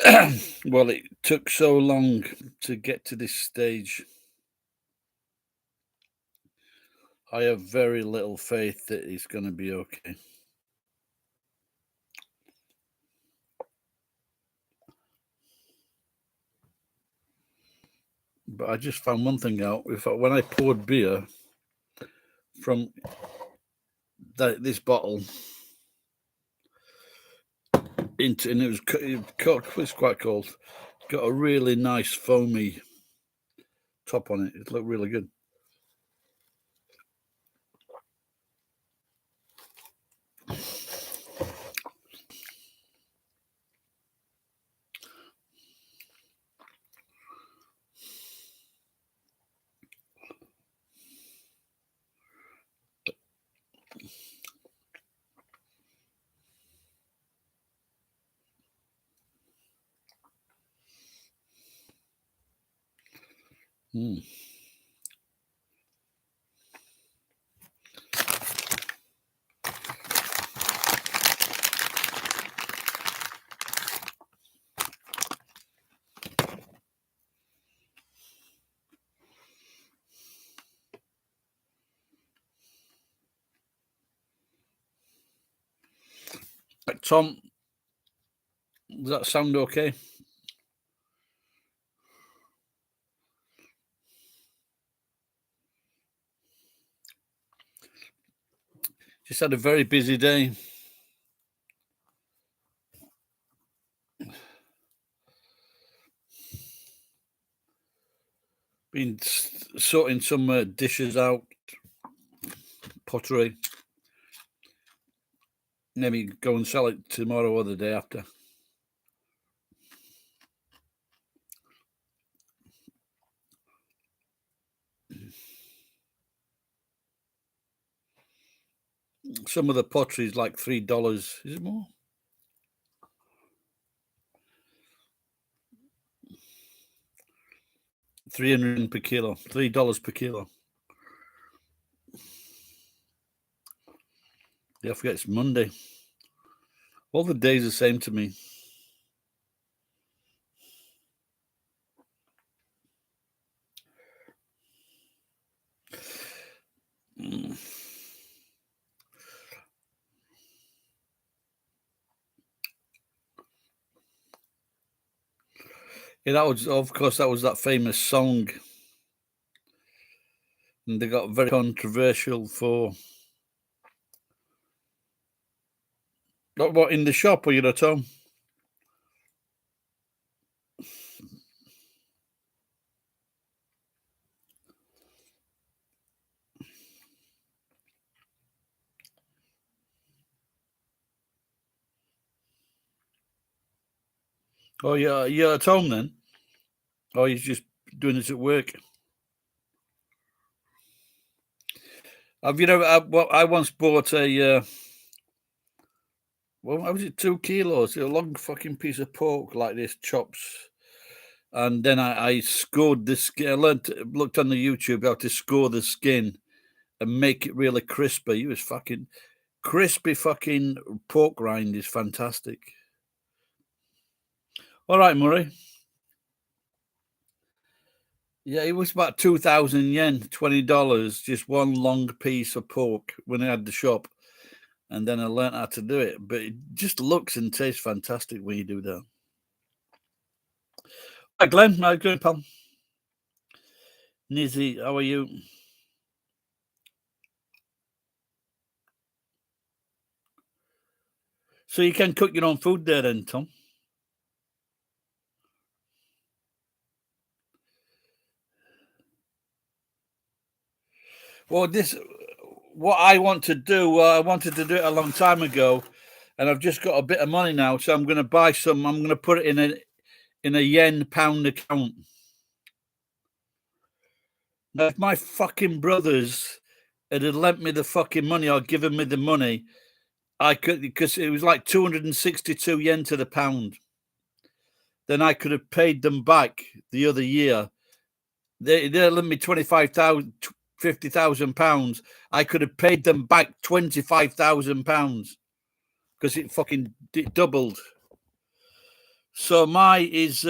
Well, it took so long to get to this stage. I have very little faith that it's going to be okay. But I just found one thing out. When I poured beer from this bottle into, and it's quite cold. Got a really nice foamy top on it. It looked really good. Mm. Tom, does that sound okay? Just had a very busy day. Been sorting some dishes out, pottery. Maybe go and sell it tomorrow or the day after. Some of the pottery is like $3. Is it more? $300 per kilo. $3 per kilo. Yeah, I forget it's Monday. All the days are the same to me. Mm. Yeah, that was, of course, that was that famous song, and they got very controversial for what in the shop or you're at home. Oh, yeah, you're at home then. Oh, you're just doing this at work. Have you know? I once bought a. Well, how was it? 2 kilos. A long fucking piece of pork like this, chops. And then I scored the skin. Looked on the YouTube how to score the skin and make it really crispy. It was fucking crispy. Fucking pork rind is fantastic. All right, Murray. Yeah, it was about 2,000 yen, $20, just one long piece of pork when I had the shop. And then I learned how to do it. But it just looks and tastes fantastic when you do that. Hi, Glenn. How's it going, pal? Nizzy, how are you? So you can cook your own food there then, Tom? Well, what I want to do, I wanted to do it a long time ago, and I've just got a bit of money now, so I'm going to buy some. I'm going to put it in a yen pound account. Now, if my fucking brothers had lent me the fucking money or given me the money, I could, because it was like 262 yen to the pound. Then I could have paid them back the other year. They lent me 25,000, 50,000 pounds. I could have paid them back 25,000 pounds because it fucking doubled. So my is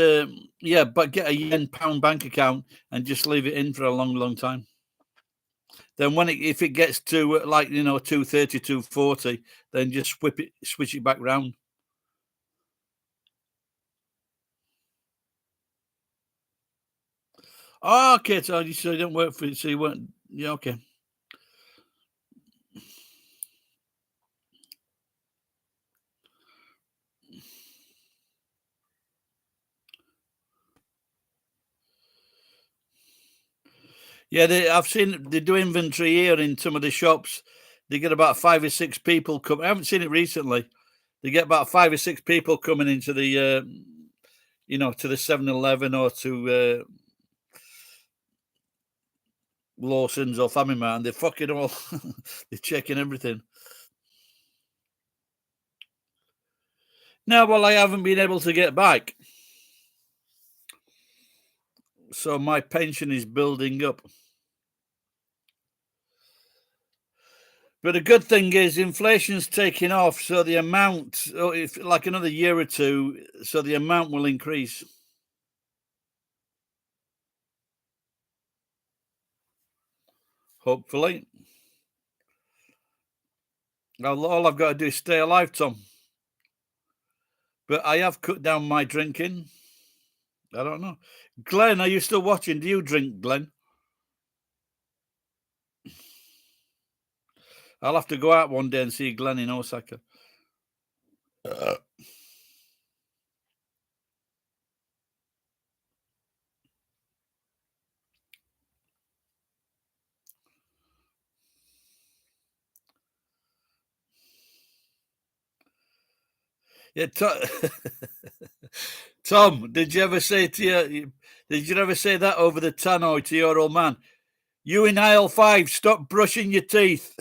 yeah, but get a yen pound bank account and just leave it in for a long, long time. Then if it gets to like 230, 240, then just switch it back round. Oh, okay, so you don't work for it, so you weren't. Yeah, okay. Yeah, I've seen they do inventory here in some of the shops. They get about 5 or 6 people come. I haven't seen it recently. They get about 5 or 6 people coming into the, to the 7-Eleven or to Lawson's or Family Mart, and they're fucking all, they're checking everything. No, well, I haven't been able to get back. So my pension is building up. But the good thing is inflation's taking off, so the amount, if like another year or two, so the amount will increase. Hopefully. All I've got to do is stay alive, Tom. But I have cut down my drinking. I don't know. Glenn, are you still watching? Do you drink, Glenn? I'll have to go out one day and see Glenn in Osaka. Yeah, Tom, did you ever say that over the tannoy to your old man? You in aisle 5, stop brushing your teeth.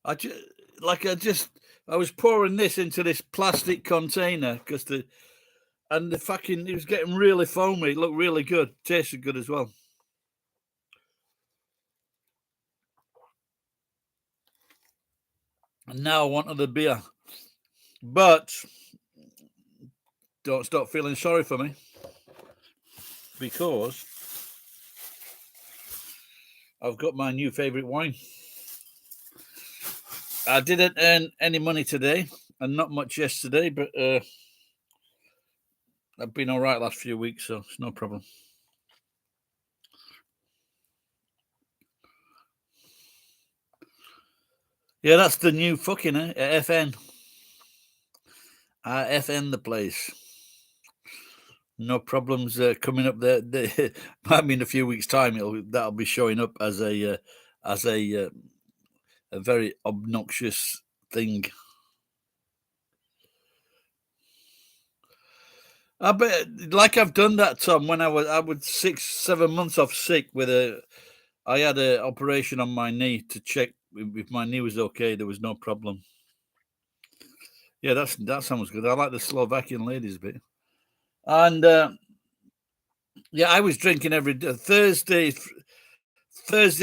I was pouring this into this plastic container because it was getting really foamy. It looked really good, tasted good as well. And now I want another beer, but don't stop feeling sorry for me because I've got my new favorite wine. I didn't earn any money today and not much yesterday, but I've been all right last few weeks, so it's no problem. Yeah, that's the new fucking FN. FN the place. No problems coming up there. I mean, in a few weeks' time, that'll be showing up as a very obnoxious thing. I bet, like I've done that, Tom. When I was 6-7 months off sick I had an operation on my knee to check if my knee was okay. There was no problem. Yeah, that sounds good. I like the Slovakian ladies bit. And yeah, I was drinking every day. Thursday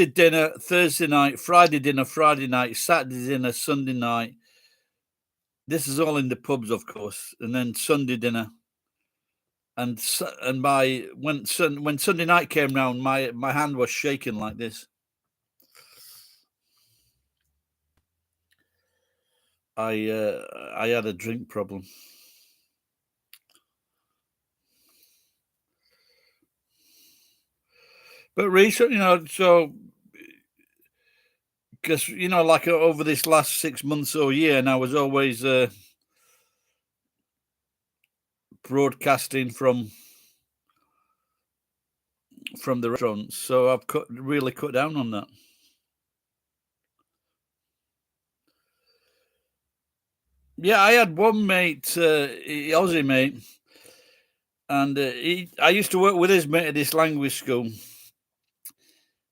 dinner, Thursday night, Friday dinner, Friday night, Saturday dinner, Sunday night. This is all in the pubs, of course, and then Sunday dinner. And when Sunday night came round, my hand was shaking like this. I had a drink problem. But recently, so because like over this last 6 months or year, and I was always broadcasting from the restaurants, so I've really cut down on that. Yeah, I had one mate, Aussie mate, and I used to work with his mate at this language school,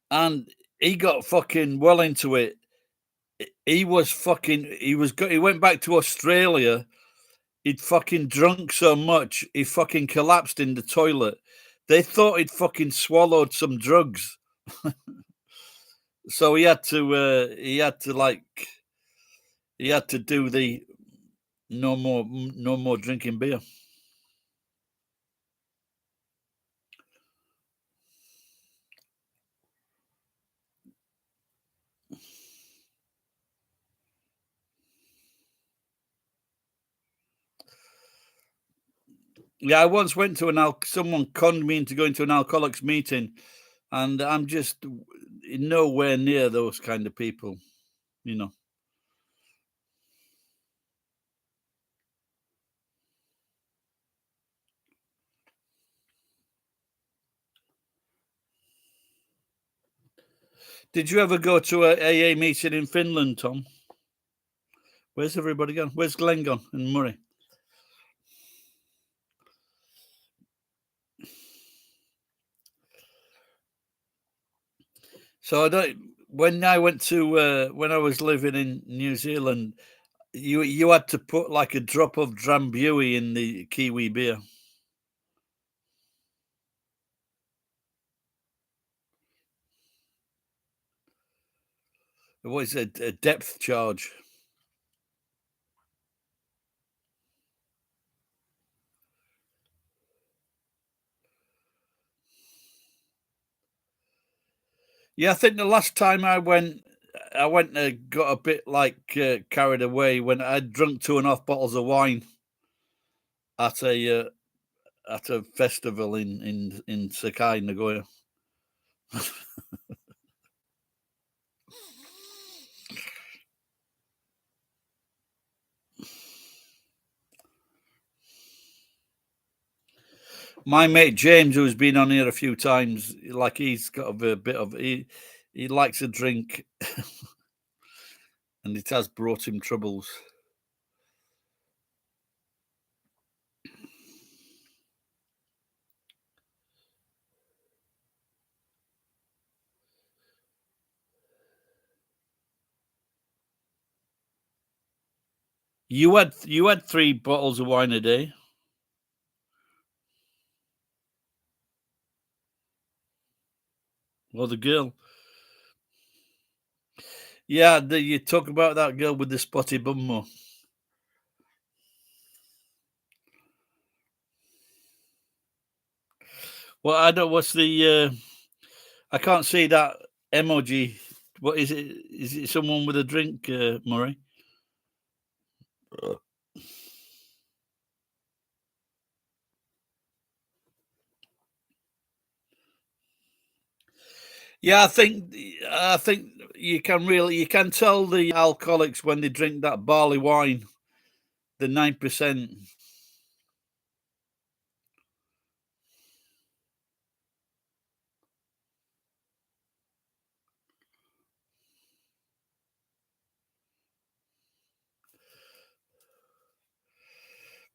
and he got fucking well into it. He went back to Australia. He'd fucking drunk so much he fucking collapsed in the toilet They thought he'd fucking swallowed some drugs. So he had to do the no more drinking beer. Yeah, I once went to someone conned me into going to an alcoholics meeting, and I'm just nowhere near those kind of people, you know. Did you ever go to a AA meeting in Finland, Tom? Where's everybody gone? Where's Glenn gone and Murray? So I don't. When I went to when I was living in New Zealand, you had to put like a drop of Drambuie in the Kiwi beer. What is it? A depth charge? Yeah, I think the last time I went got a bit like carried away when I drunk 2.5 bottles of wine at a festival in Sakai, Nagoya. My mate James, who's been on here a few times, like he's got a bit of he likes a drink, and it has brought him troubles. You had 3 bottles of wine a day. Well, the girl. Yeah, you talk about that girl with the spotty bum more. Well, I don't. What's the? I can't see that emoji. What is it? Is it someone with a drink, Murray? Yeah, I think you can tell the alcoholics when they drink that barley wine, the 9%.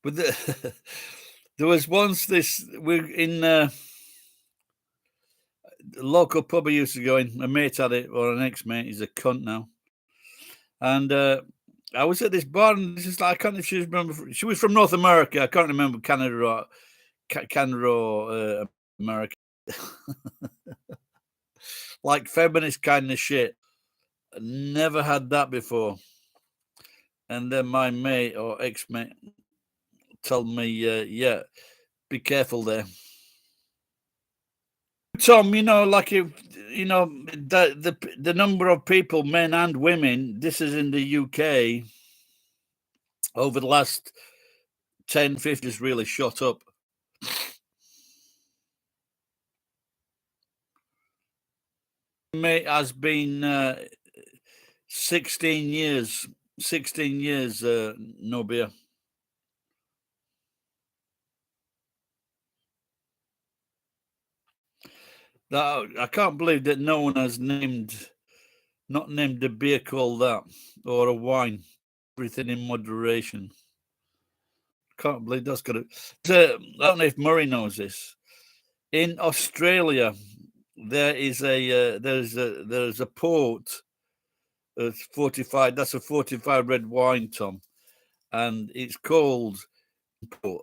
But there was once we're in the local pub I used to go in. A mate had it, or an ex-mate. He's a cunt now. And I was at this bar, and this is like, I can't know if she remember. She was from North America. I can't remember Canada or America. Like feminist kind of shit. Never had that before. And then my mate or ex-mate told me, yeah, be careful there. Tom, like if the number of people, men and women, this is in the UK, over the last 10, 50 has really shot up. Mate has been 16 years, no beer. I can't believe that no one has not named a beer called that, or a wine. Everything in moderation. Can't believe that's got it. I don't know if Murray knows this. In Australia, there's a port. 45. That's a 45 red wine, Tom, and it's called port.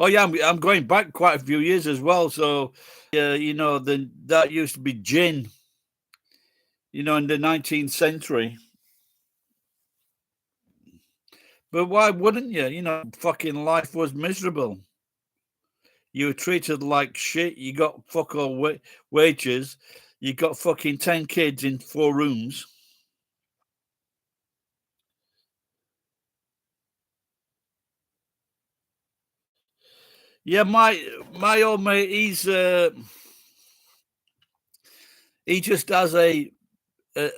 Oh yeah, I'm going back quite a few years as well. So, you know, that used to be gin. You know, in the 19th century. But why wouldn't you? You know, fucking life was miserable. You were treated like shit. You got fuck all wages. You got fucking 10 kids in 4 rooms. Yeah, my old mate, he just has a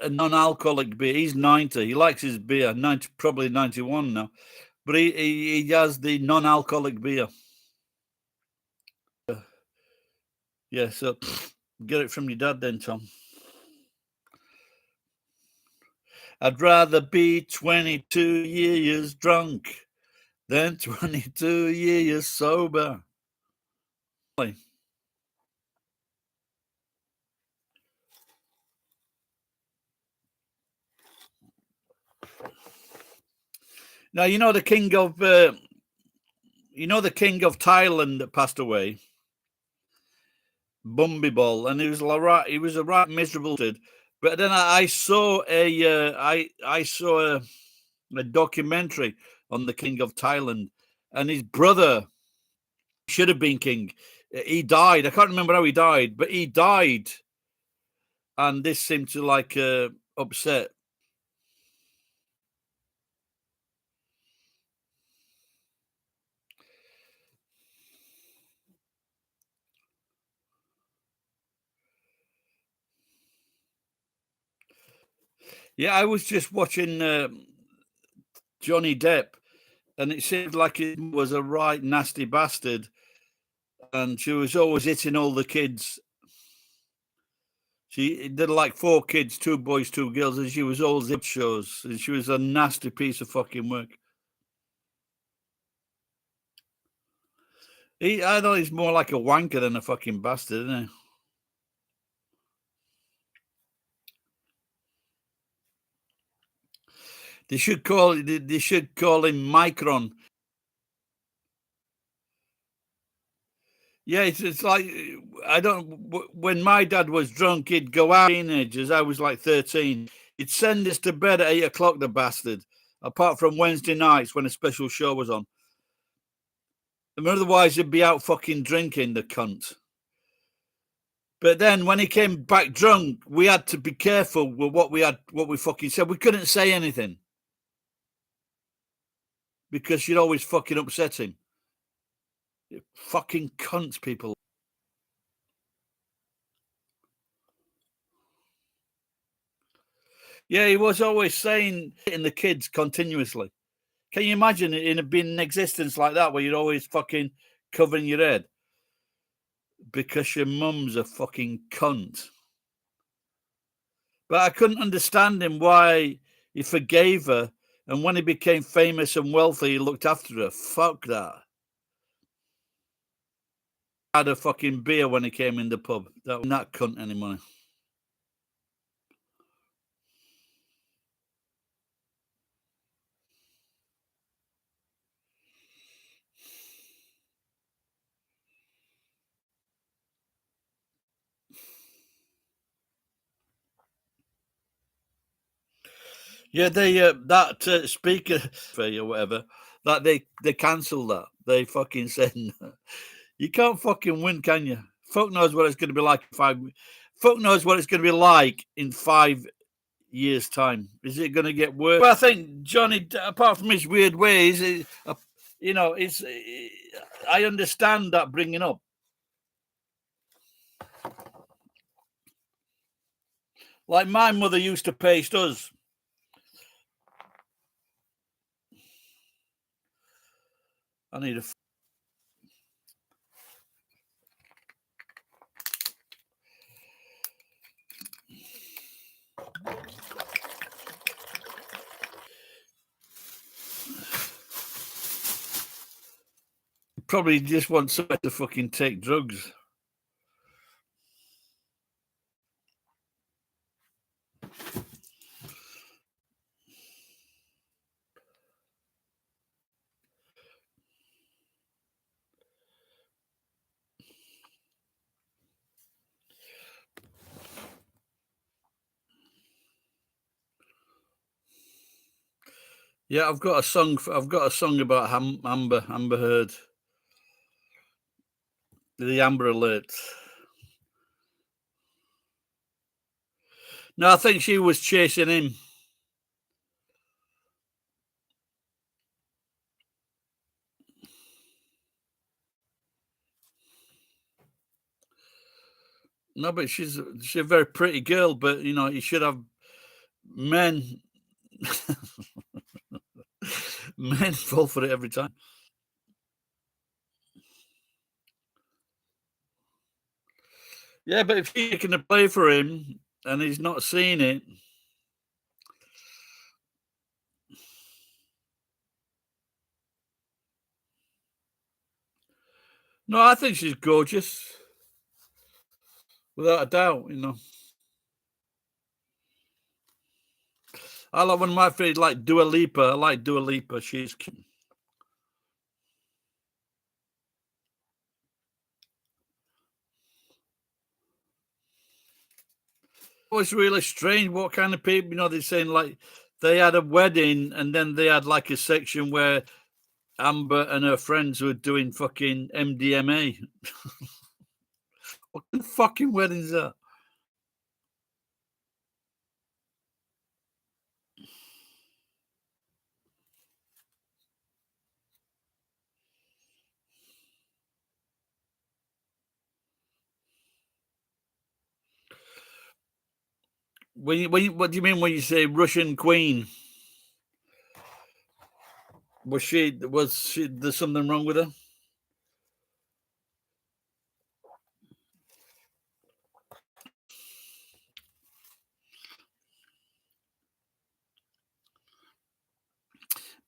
non-alcoholic beer. He's 90. He likes his beer. 90, probably 91 now. But he has the non-alcoholic beer. Yeah, so get it from your dad then, Tom. I'd rather be 22 years drunk than 22 years sober. Now you know the king of Thailand that passed away, Bumbibol, and he was a right miserable dude. But then I saw I saw a documentary on the king of Thailand, and his brother should have been king. He died. I can't remember how he died, but he died, and this seemed to like upset. Yeah, I was just watching Johnny Depp, and it seemed like he was a right nasty bastard, and she was always hitting all the kids. She did like 4 kids, 2 boys, 2 girls, and she was always in shows, and she was a nasty piece of fucking work. I know he's more like a wanker than a fucking bastard, isn't he? They should call him Micron. Yeah, it's like I don't. When my dad was drunk, he'd go out teenagers. I was like 13. He'd send us to bed at 8 o'clock. The bastard. Apart from Wednesday nights when a special show was on. And otherwise, he'd be out fucking drinking. The cunt. But then when he came back drunk, we had to be careful with what we fucking said. We couldn't say anything because you'd always fucking upset him. You fucking cunts, people. Yeah, he was always saying hitting the kids continuously. Can you imagine it being in existence like that where you're always fucking covering your head because your mum's a fucking cunt? But I couldn't understand him why he forgave her, and when he became famous and wealthy, he looked after her. Fuck that. Had a fucking beer when he came in the pub. That was not cunt anymore. Yeah, they that speaker fee or whatever that they cancelled that. They fucking said you can't fucking win, can you? Fuck knows what it's going to be like in 5. Fuck knows what it's going to be like in 5 years' time. Is it going to get worse? Well, I think Johnny, apart from his weird ways, you know, it's. I understand that bringing up. Like my mother used to paste us. I need a. Probably just want someone to fucking take drugs. Yeah, I've got a song. I've got a song about Amber Heard, the Amber Alert. No, I think she was chasing him. No, but she's a very pretty girl. But you know, you should have men. Men fall for it every time. Yeah, but if she's taking a play for him and he's not seeing it, no, I think she's gorgeous, without a doubt. You know, I like one of my favorites, like Dua Lipa. I like Dua Lipa. She's cute. It was really strange. What kind of people, you know, they're saying like they had a wedding and then they had like a section where Amber and her friends were doing fucking MDMA. What kind of fucking wedding is that? What do you mean when you say Russian queen? Was she there's something wrong with her?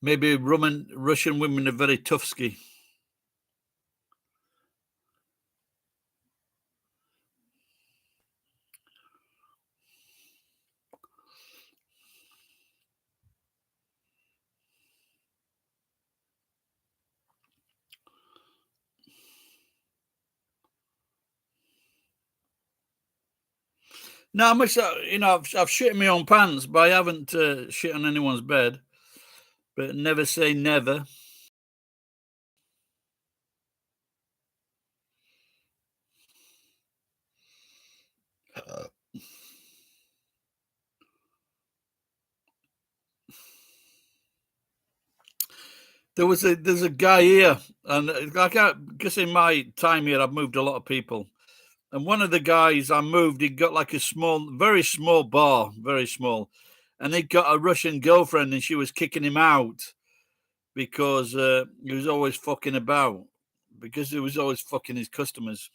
Maybe Russian women are very tough ski. No, I must, you know, I've shit in my own pants, but I haven't shit on anyone's bed. But never say never. There's a guy here, and like I guess in my time here, I've moved a lot of people. And one of the guys I moved, he got like a small, very small bar, very small, and he got a Russian girlfriend, and she was kicking him out because he was always fucking about, because he was always fucking his customers.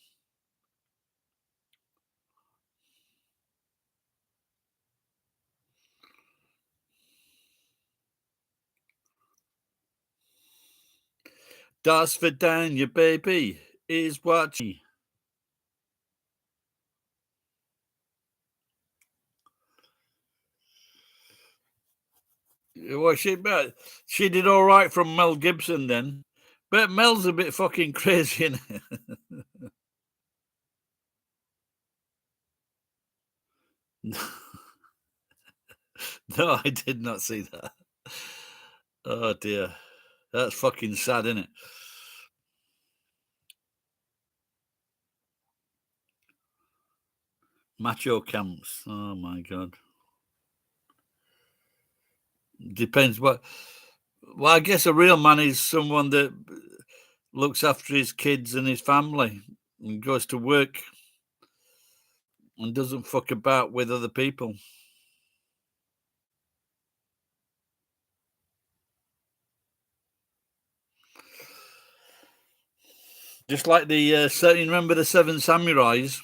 Das Vidania, baby, is what she. Well, she did all right from Mel Gibson then, but Mel's a bit fucking crazy. Innit? No, I did not see that. Oh dear, that's fucking sad, isn't it? Macho camps. Oh my god. Depends what. Well, I guess a real man is someone that looks after his kids and his family and goes to work and doesn't fuck about with other people. Just like the you remember the Seven Samurais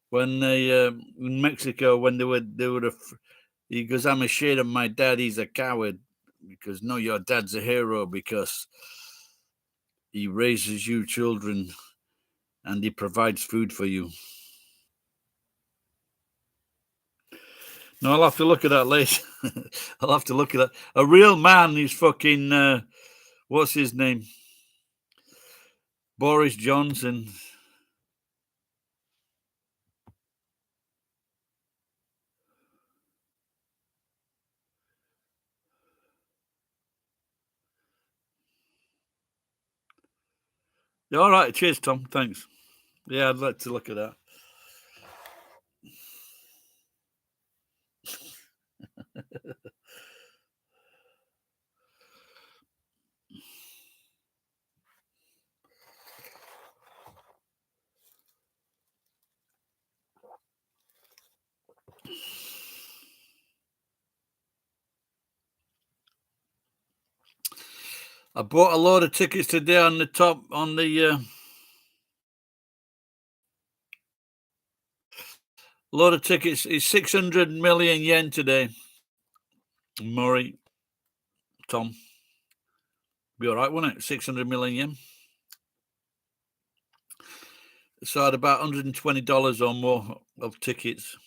when they in Mexico when he goes, I'm ashamed of my dad. He's a coward because no, your dad's a hero because he raises you children and he provides food for you. No, I'll have to look at that later. I'll have to look at that. A real man is fucking what's his name? Boris Johnson. All right. Cheers, Tom. Thanks. Yeah, I'd like to look at that. I bought a load of tickets today on the top on the load of tickets is 600 million yen today. Murray, Tom, be all right, wouldn't it? 600 million yen. So I had about $120 or more of tickets.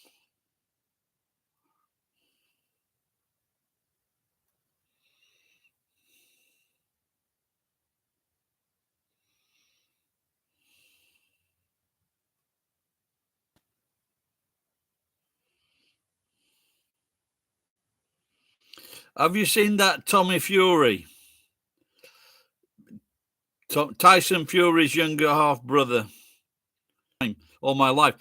Have you seen that Tommy Fury? Tyson Fury's younger half brother. All my life.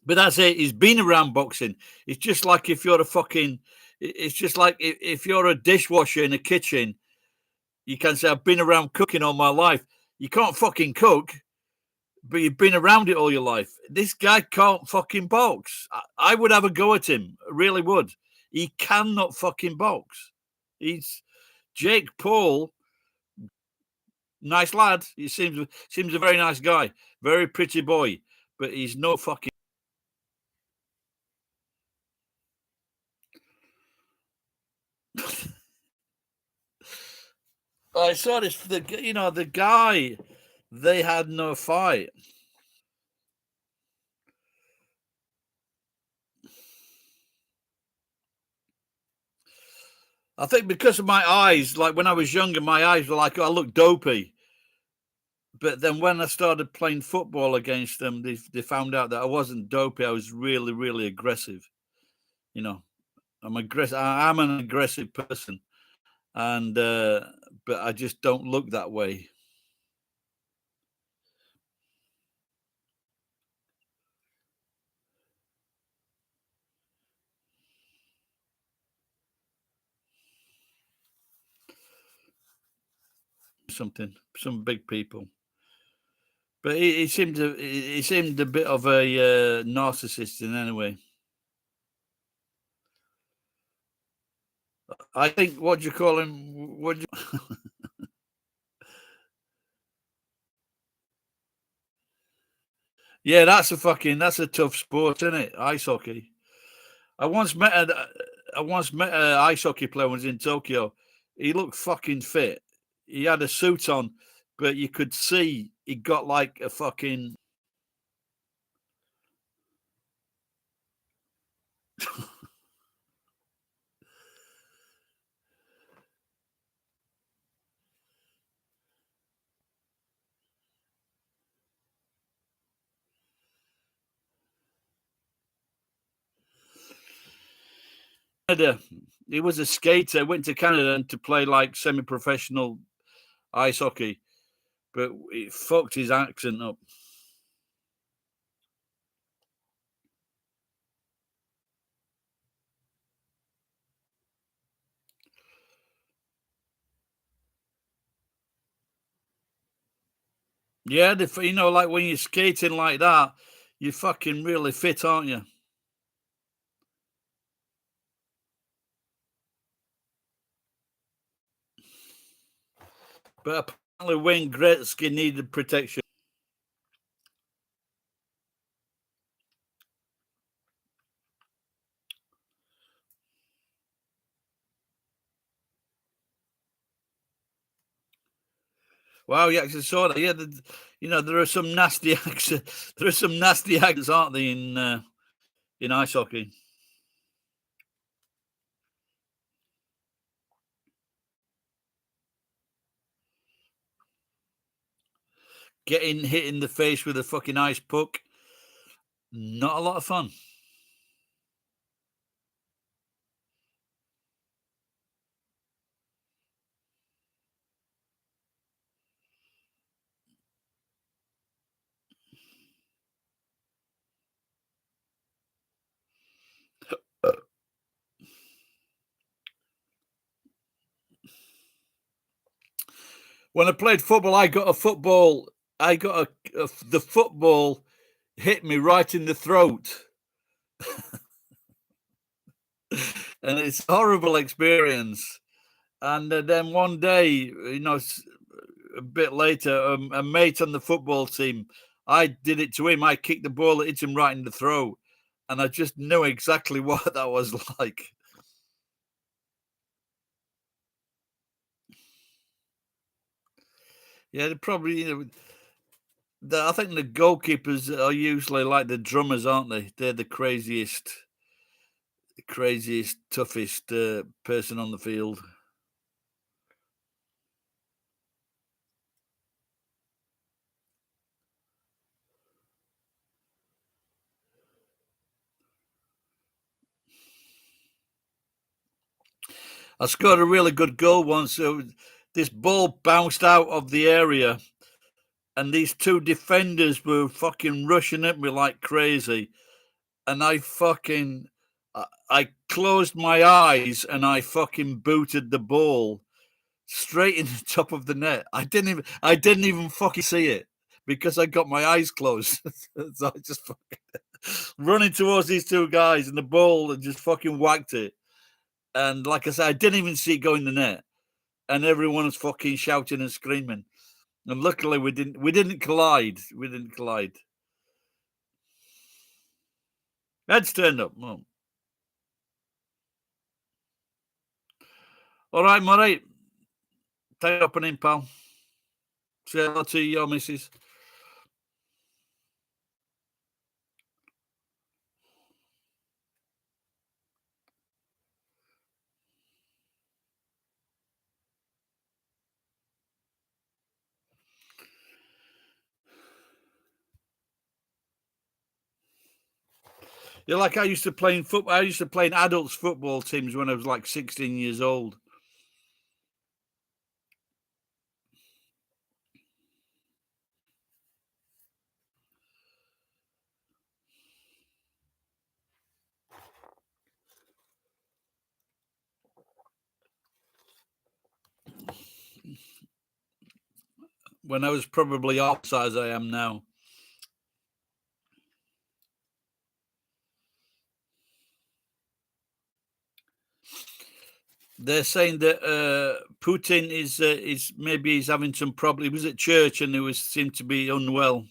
But that's it. He's been around boxing. It's just like if you're a fucking. It's just like if you're a dishwasher in a kitchen, you can say I've been around cooking all my life. You can't fucking cook, but you've been around it all your life. This guy can't fucking box. I would have a go at him. I really would. He cannot fucking box. He's Jake Paul. Nice lad. He seems a very nice guy. Very pretty boy. But he's no fucking. I saw this. The guy. They had no fight. I think because of my eyes, like when I was younger, my eyes were like, oh, I look dopey. But then when I started playing football against them, they found out that I wasn't dopey. I was really, really aggressive. You know, I'm aggressive. I'm an aggressive person, and but I just don't look that way. Some big people. But he seemed a bit of a narcissist in any way. I think what do you call him? What? Yeah, that's a tough sport, isn't it? Ice hockey. I once met a I once met a ice hockey player when I was in Tokyo. He looked fucking fit. He had a suit on, but you could see he got like a fucking. Canada. He was a skater. Went to Canada and to play like semi-professional ice hockey, but it fucked his accent up. Yeah, like when you're skating like that, you're fucking really fit, aren't you? But apparently, Wayne Gretzky needed protection. Wow, you actually saw that. Yeah, there are some nasty acts. There are some nasty acts, aren't they, in ice hockey? Getting hit in the face with a fucking ice puck, not a lot of fun. When I played football, I got a football. I got the football hit me right in the throat, and it's a horrible experience. And then one day, a bit later, a mate on the football team, I did it to him. I kicked the ball, it hit him right in the throat, and I just knew exactly what that was like. Yeah, they probably, I think the goalkeepers are usually like the drummers, aren't they? They're the craziest, toughest person on the field. I scored a really good goal once. This ball bounced out of the area, and these two defenders were fucking rushing at me like crazy. And I closed my eyes and I fucking booted the ball straight in the top of the net. I didn't even fucking see it because I got my eyes closed. So I just fucking running towards these two guys and the ball and just fucking whacked it. And like I said, I didn't even see it go in the net. And everyone was fucking shouting and screaming. And luckily we didn't collide. We didn't collide. Heads turned up. Oh. All right, Murray. Take up an in, pal. Say hello to your missus. Yeah, like I used to play in football. I used to play in adults football teams when I was like 16 years old. When I was probably half the size I am now. They're saying that Putin is maybe he's having some problem. He was at church and he seemed to be unwell.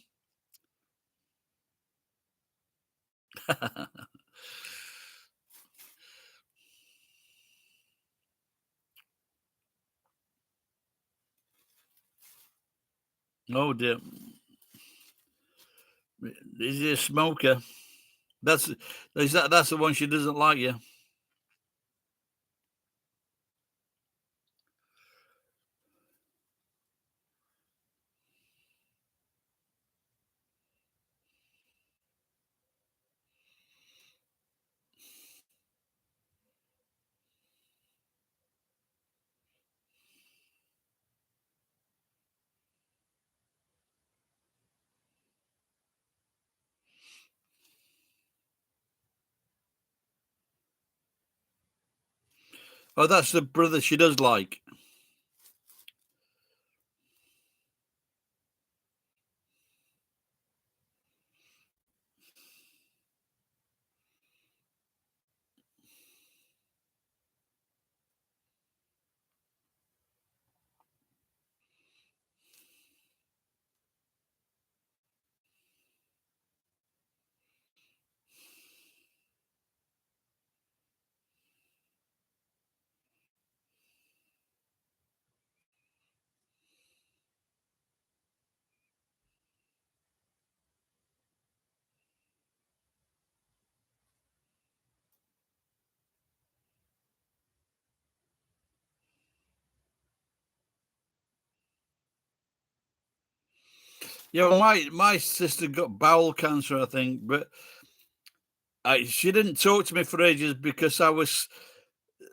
Oh dear. Is he a smoker? That's the one she doesn't like you. Oh, that's the brother she does like. Yeah, well, my sister got bowel cancer, I think, but she didn't talk to me for ages because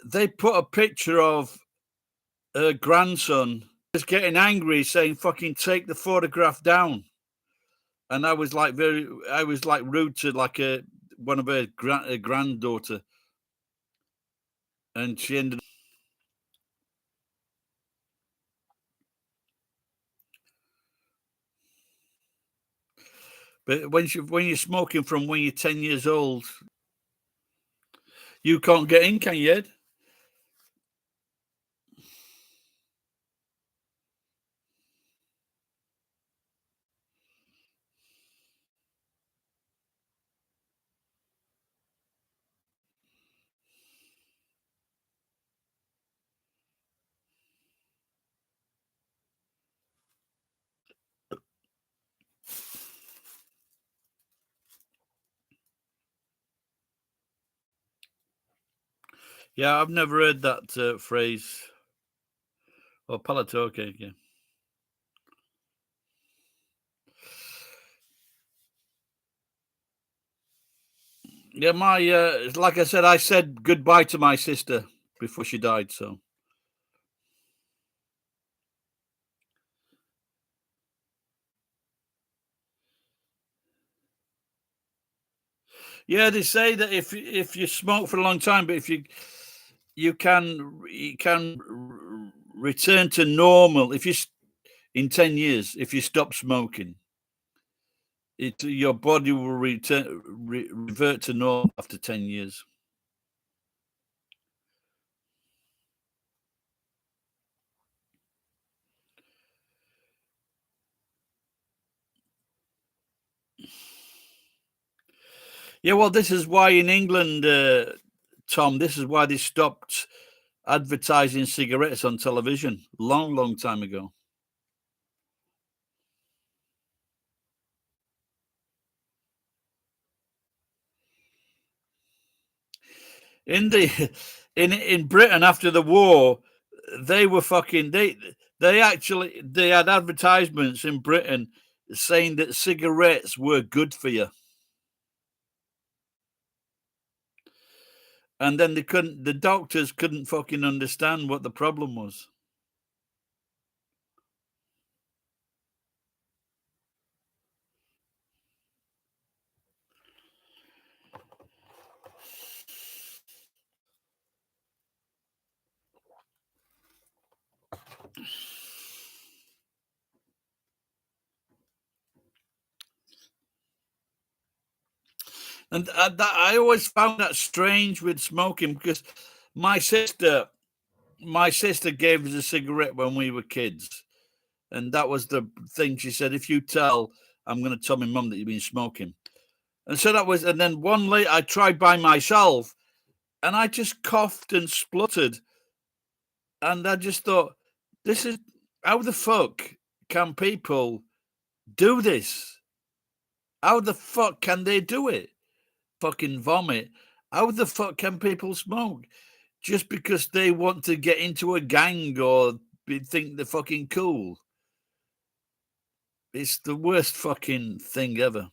they put a picture of her grandson was getting angry, saying, "Fucking take the photograph down." And I was like rude to like one of her granddaughter, and she ended. But when you're smoking from when you're 10 years old, you can't get in, can you, Ed? Yeah, I've never heard that phrase. Or palatoke, yeah. Yeah, like I said goodbye to my sister before she died, so. Yeah, they say that if you smoke for a long time, but if you can return to normal if in 10 years if you stop smoking, your body will revert to normal after 10 years. Yeah, well, this is why in England, Tom, this is why they stopped advertising cigarettes on television long time ago. In the in Britain after the war, they were fucking they had advertisements in Britain saying that cigarettes were good for you. And then the doctors couldn't fucking understand what the problem was. And I always found that strange with smoking because my sister gave us a cigarette when we were kids, and that was the thing. She said, "If you tell, I'm going to tell my mum that you've been smoking." And so that was, and then one late I tried by myself, and I just coughed and spluttered, and I just thought, "This is how the fuck can people do this? How the fuck can they do it? Fucking vomit. How the fuck can people smoke just because they want to get into a gang or think they're fucking cool?" It's the worst fucking thing ever.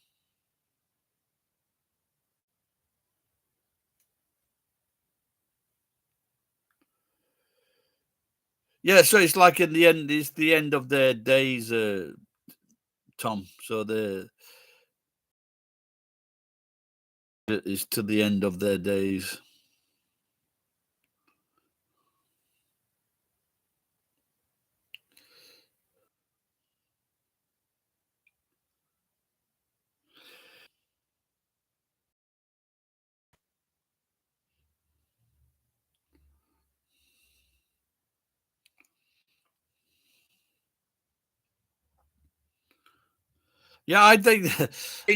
Yeah, so it's like in the end, it's the end of their days, Tom. So it's to the end of their days. Yeah, I think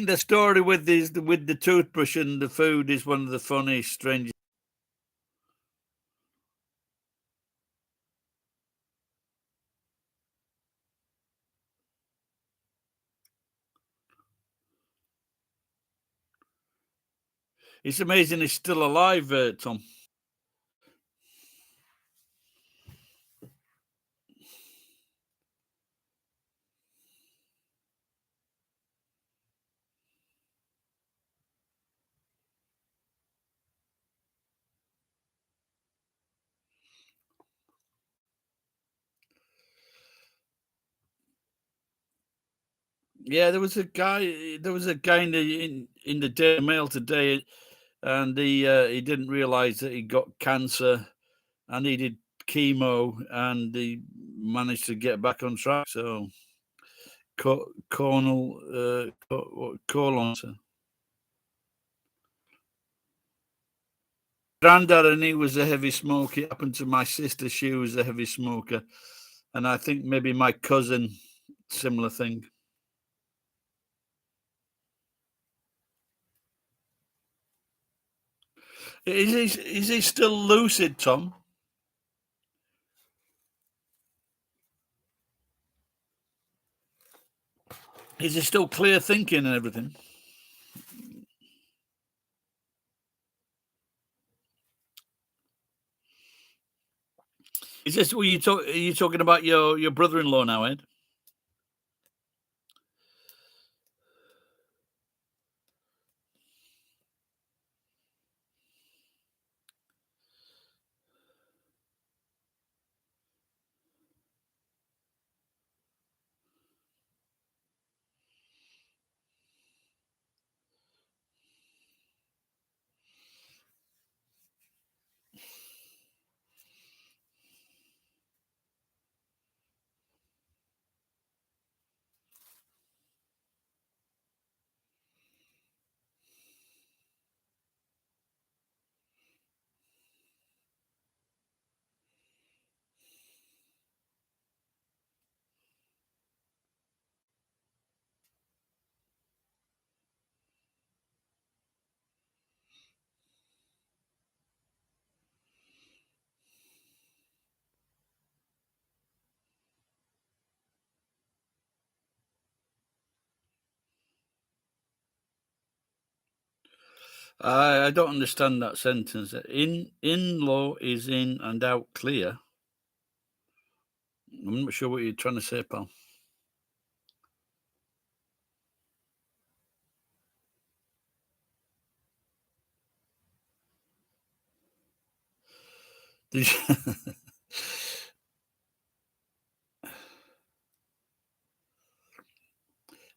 the story with the toothbrush and the food is one of the funniest, strangest. It's amazing he's still alive, Tom. Yeah, there was a guy in the Daily Mail today, and he didn't realize that he got cancer and he did chemo and he managed to get back on track. So Cornell, colon. Granddad and he was a heavy smoker. It happened to my sister; she was a heavy smoker, and I think maybe my cousin, similar thing. Is he still lucid, Tom? Is he still clear thinking and everything? Is this what are you talking about your brother-in-law now, Ed? I don't understand that sentence. In-law is in and out clear. I'm not sure what you're trying to say, pal.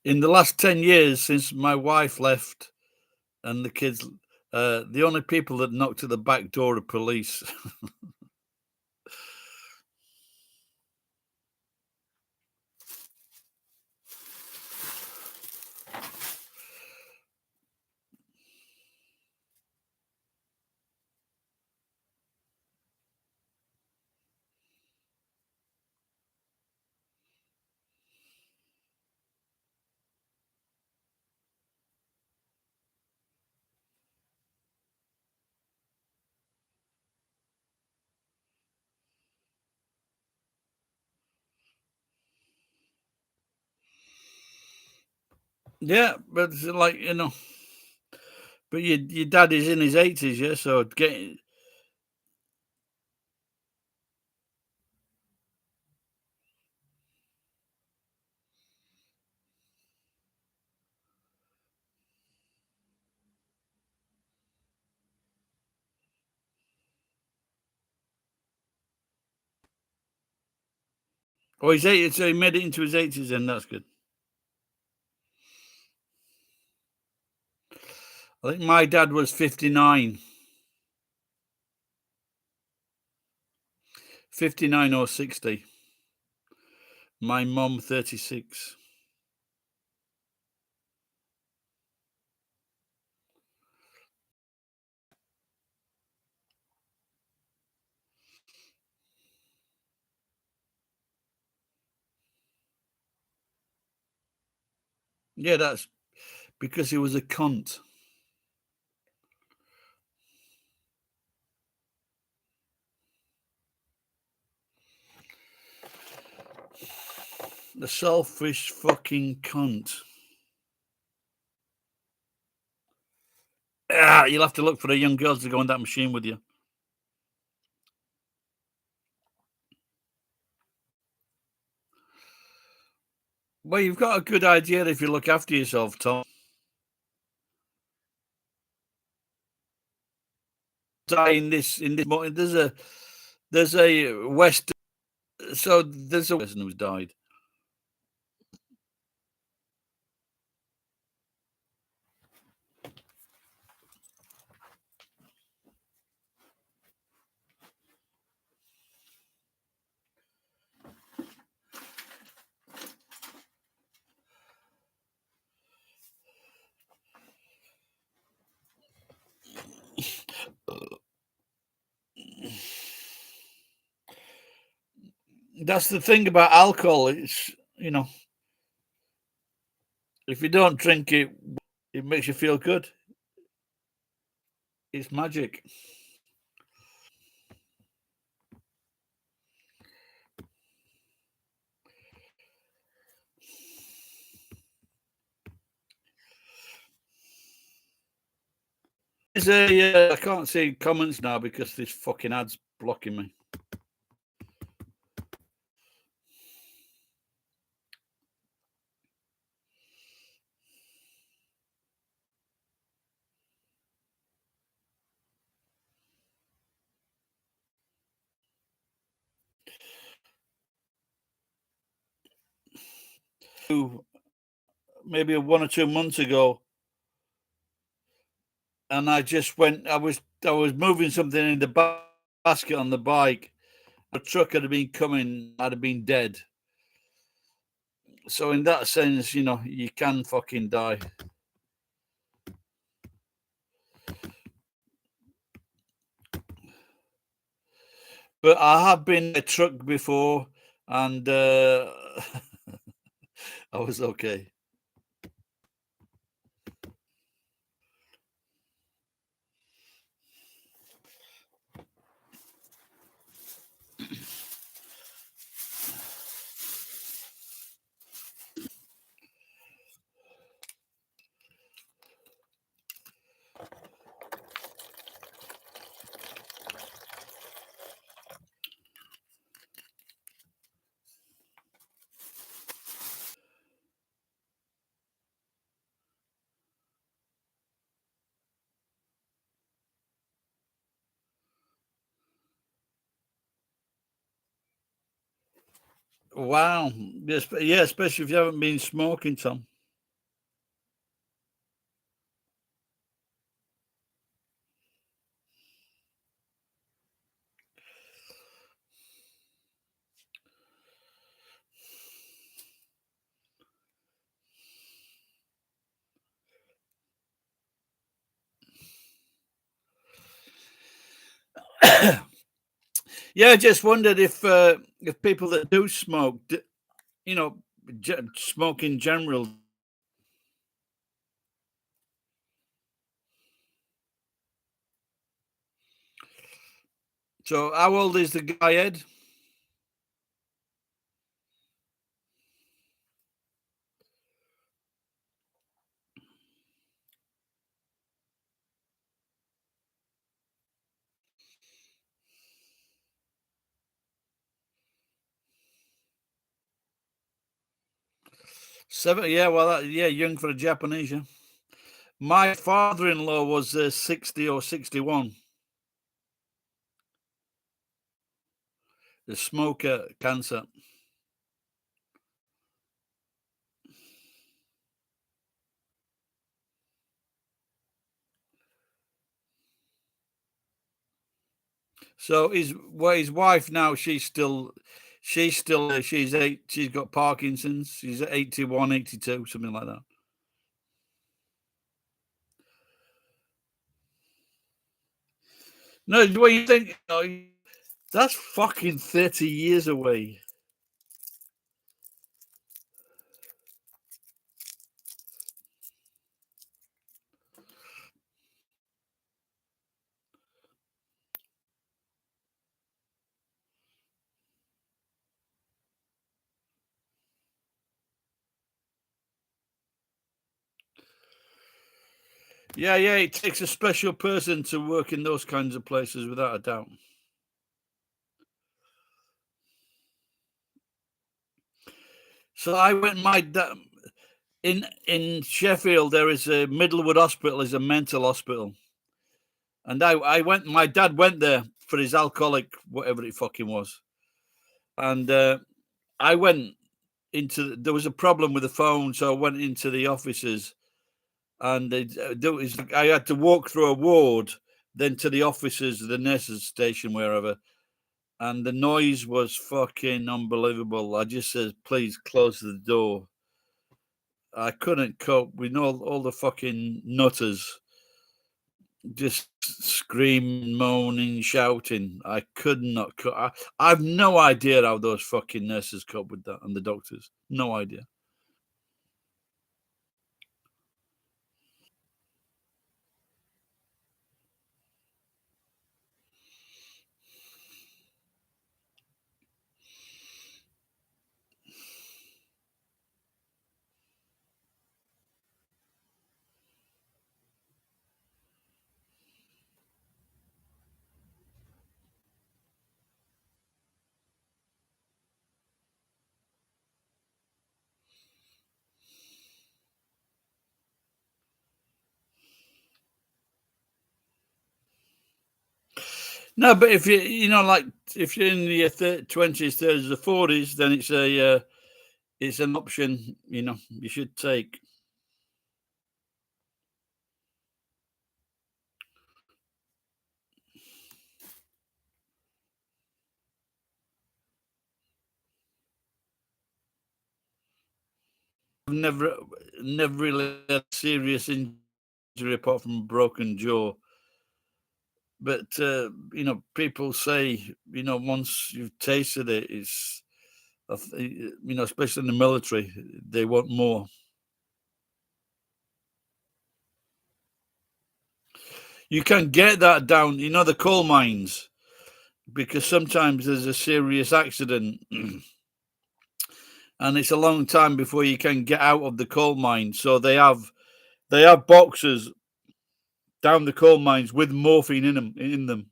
In the last 10 years since my wife left and the kids, the only people that knocked at the back door are police. Yeah, but it's like, but your dad is in his 80s, yeah, so getting. Oh, he's 80, so he made it into his 80s, and that's good. I think my dad was 59. 59 or 60. My mum, 36. Yeah, that's because he was a cunt. The selfish fucking cunt. You'll have to look for the young girls to go on that machine with you. Well, you've got a good idea if you look after yourself, Tom. In this there's a West, so there's a person who's died. That's the thing about alcohol. It's, if you don't drink it, it makes you feel good. It's magic. I can't see comments now because this fucking ad's blocking me. Maybe 1 or 2 months ago, and I just went. I was moving something in the basket on the bike. A truck had been coming. I'd have been dead. So in that sense, you can fucking die. But I have been in a truck before, and I was okay. Wow. Yes, yeah, especially if you haven't been smoking, Tom. Yeah, I just wondered if people that do smoke, smoke in general. So, how old is the guy, Ed? Seven. Yeah, well, young for a Japanese. Yeah. My father-in-law was 60 or 61. The smoker, cancer. So his wife now, she's eight. She's got Parkinson's. She's 81, 82, something like that. No, what you think? That's fucking 30 years away. Yeah, it takes a special person to work in those kinds of places, without a doubt. So I went in Sheffield. There is a Middlewood Hospital, is a mental hospital, and I went. My dad went there for his alcoholic, whatever it fucking was, and I went into. There was a problem with the phone, so I went into the offices, and I had to walk through a ward, then to the offices, the nurses' station, wherever. And the noise was fucking unbelievable. I just said, please close the door. I couldn't cope with all the fucking nutters just screaming, moaning, shouting. I could not. I've no idea how those fucking nurses cope with that and the doctors. No idea. No, but if like if you're in your 20s, 30s, or 40s, then it's an option. You should take. I've never really had a serious injury apart from a broken jaw. But people say once you've tasted it, it's especially in the military, they want more. You can get that down, the coal mines, because sometimes there's a serious accident, and it's a long time before you can get out of the coal mine. So they have boxes down the coal mines with morphine in them.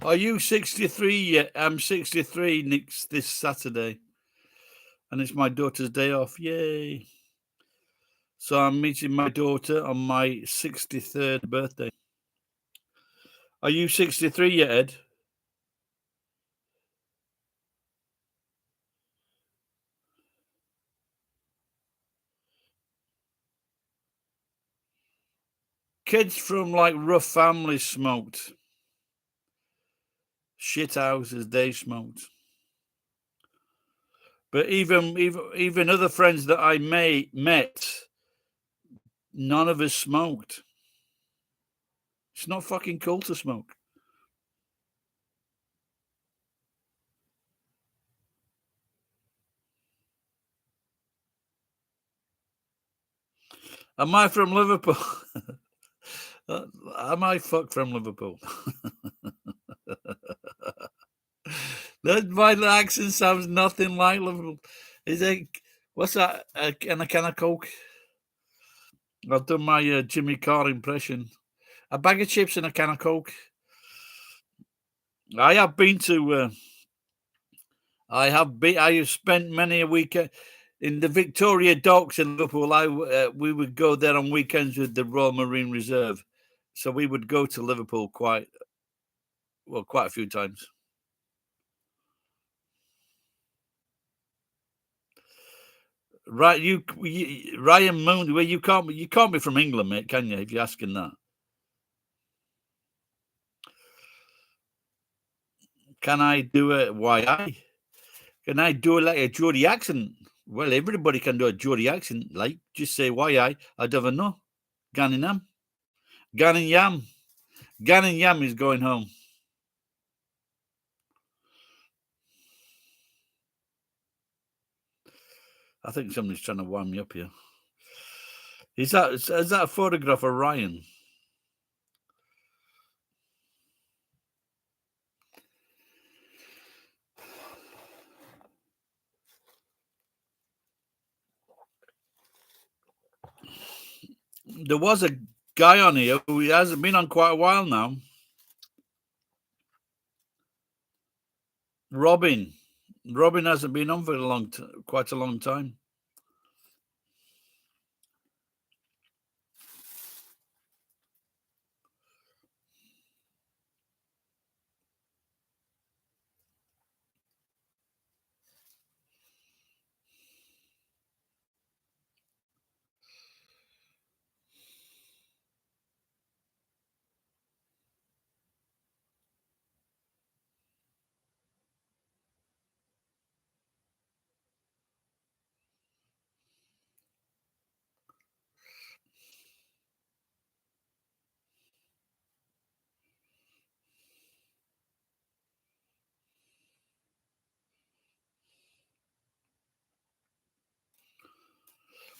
Are you 63 yet? I'm 63 next this Saturday, and it's my daughter's day off. Yay! So I'm meeting my daughter on my 63rd birthday. Are you 63 yet, Ed? Kids from like rough families smoked. Shit houses, they smoked. But even other friends that I met, none of us smoked. It's not fucking cool to smoke. Am I from Liverpool? Am I fucked from Liverpool? That my accent sounds nothing like Liverpool. Is it? What's that? And a can of Coke. I've done my Jimmy Carr impression. A bag of chips and a can of Coke. I have been to. I have been. I have spent many a weekend in the Victoria Docks in Liverpool. We would go there on weekends with the Royal Marine Reserve, so we would go to Liverpool quite a few times. Right, Ryan Moon. Well, you can't be from England, mate, can you? If you're asking that, can I do a why? Can I do it like a Geordie accent? Well, everybody can do a Geordie accent. Like, just say why I don't know. Ganninam, Gannin Yam, Gannin Yam is going home. I think somebody's trying to wind me up here. Is that a photograph of Ryan? There was a guy on here who hasn't been on quite a while now. Robin. Robin hasn't been on for quite a long time.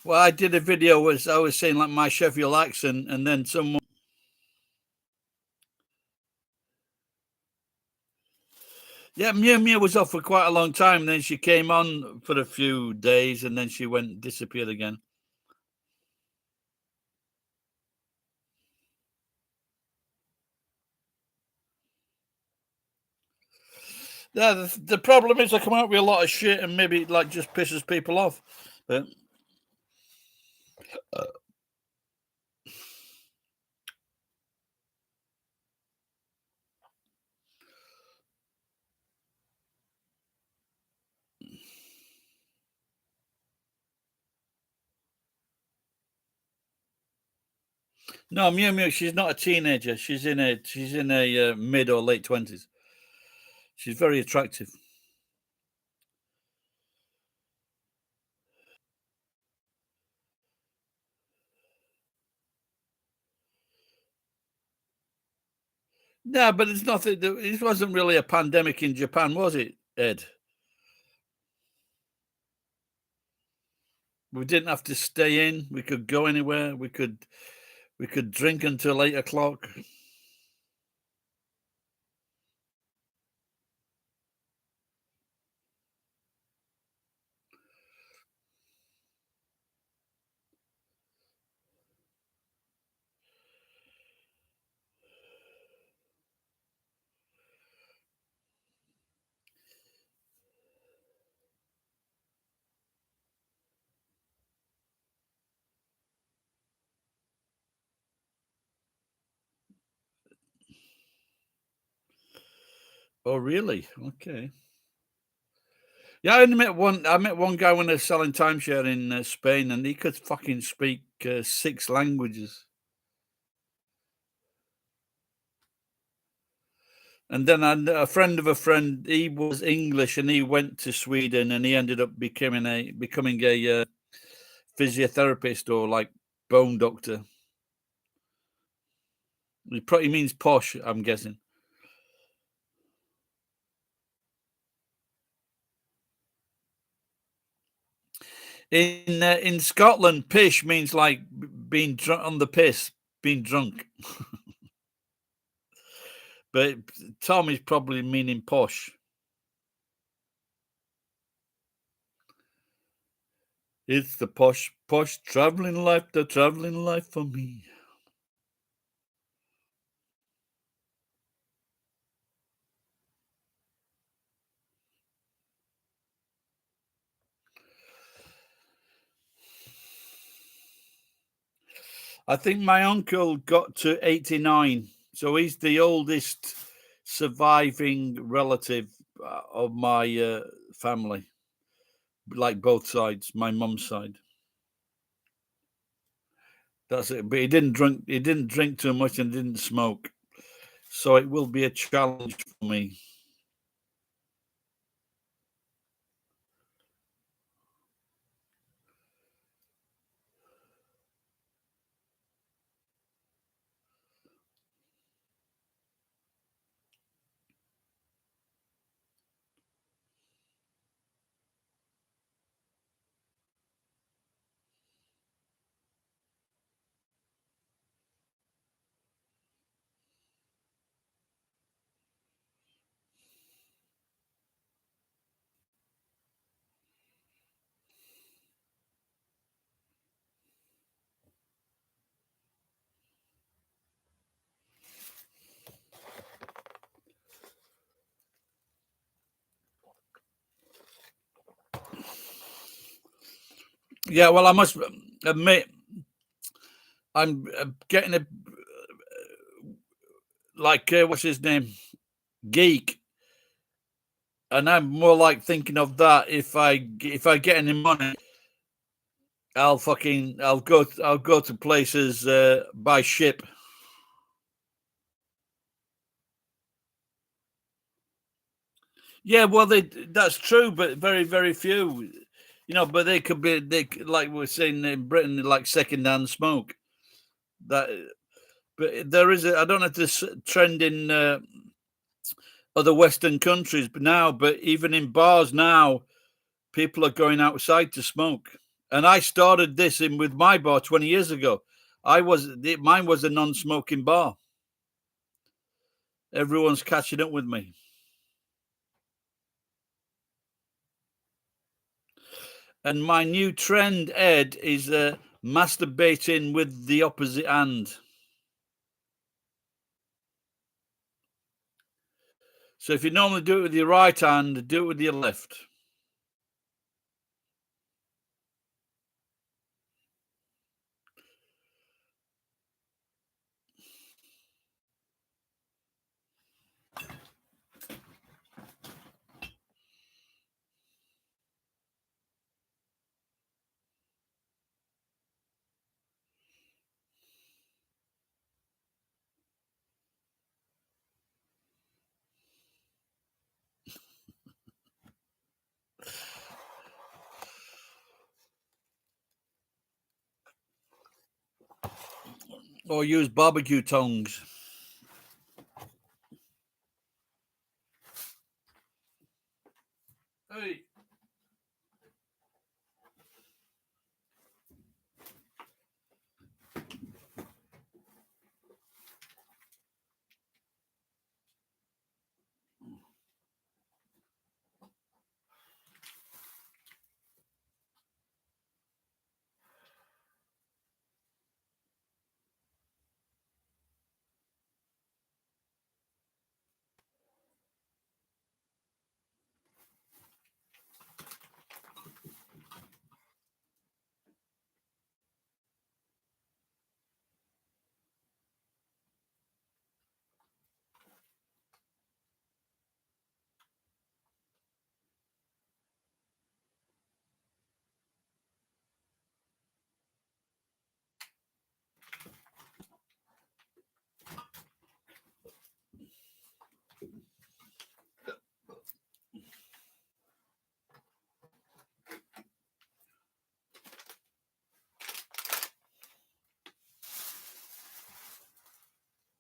Well, I did a video was I was saying like my Sheffield accent, and then someone. Yeah, Mia was off for quite a long time. And then she came on for a few days, and then she disappeared again. Yeah, the problem is I come out with a lot of shit, and maybe it like just pisses people off. But no, Mia, she's not a teenager. She's in a mid or late 20s. She's very attractive. No, but it's nothing. It wasn't really a pandemic in Japan, was it, Ed? We didn't have to stay in. We could go anywhere. We could drink until 8 o'clock. Oh, really? Okay. Yeah, I met one guy when I was selling timeshare in Spain, and he could fucking speak 6 languages. And then a friend of a friend, he was English, and he went to Sweden, and he ended up becoming a physiotherapist or like bone doctor. He probably means posh, I'm guessing. In Scotland, pish means like being drunk on the piss, being drunk. But Tom is probably meaning posh. It's the posh traveling life, the traveling life for me. I think my uncle got to 89, so he's the oldest surviving relative of my family, like both sides, my mum's side. That's it. But he didn't drink. He didn't drink too much and didn't smoke. So it will be a challenge for me. Yeah, well, I must admit, I'm getting a like what's his name, geek, and I'm more like thinking of that. If I get any money, I'll go to places by ship. Yeah, well, that's true, but very, very few, But they could be like we're saying in Britain, like second-hand smoke. That, but there is I don't know if this trend in other Western countries, but even in bars now, people are going outside to smoke. And I started this in with my bar 20 years ago. Mine was a non-smoking bar. Everyone's catching up with me. And my new trend, Ed, is masturbating with the opposite hand. So if you normally do it with your right hand, do it with your left. Or use barbecue tongs. Hey.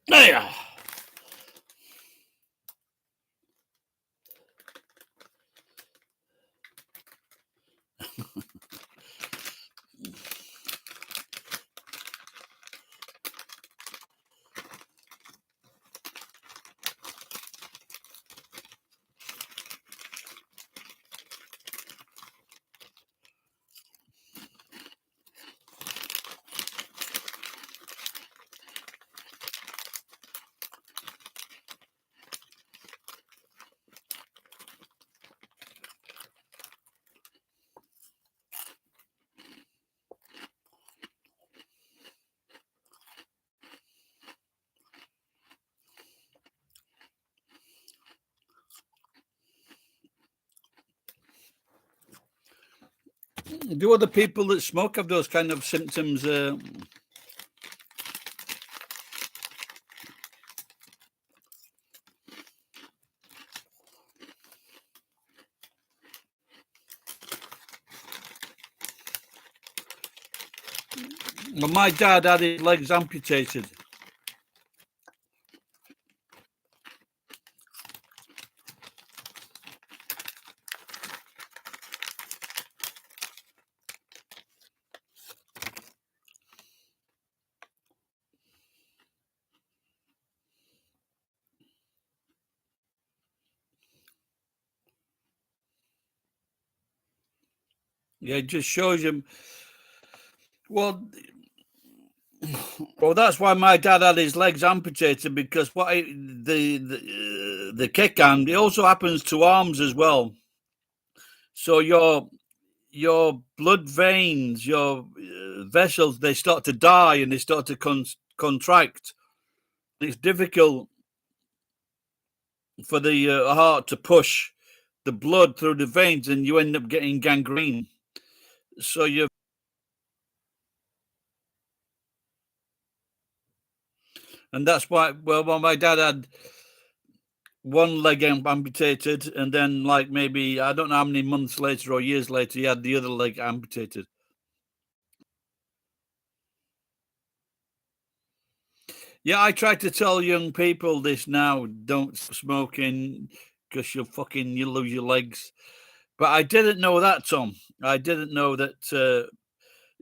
There. Do other people that smoke have those kind of symptoms? Well, my dad had his legs amputated. Yeah, it just shows you. Well, that's why my dad had his legs amputated, because the kick hand, it also happens to arms as well. So your blood veins, your vessels, they start to die and they start to contract. It's difficult for the heart to push the blood through the veins, and you end up getting gangrene. So you, and that's why. Well, my dad had one leg amputated, and then like maybe I don't know how many months later or years later, he had the other leg amputated. Yeah, I try to tell young people this now: don't stop smoking because you'll lose your legs. But I didn't know that, Tom. I didn't know that.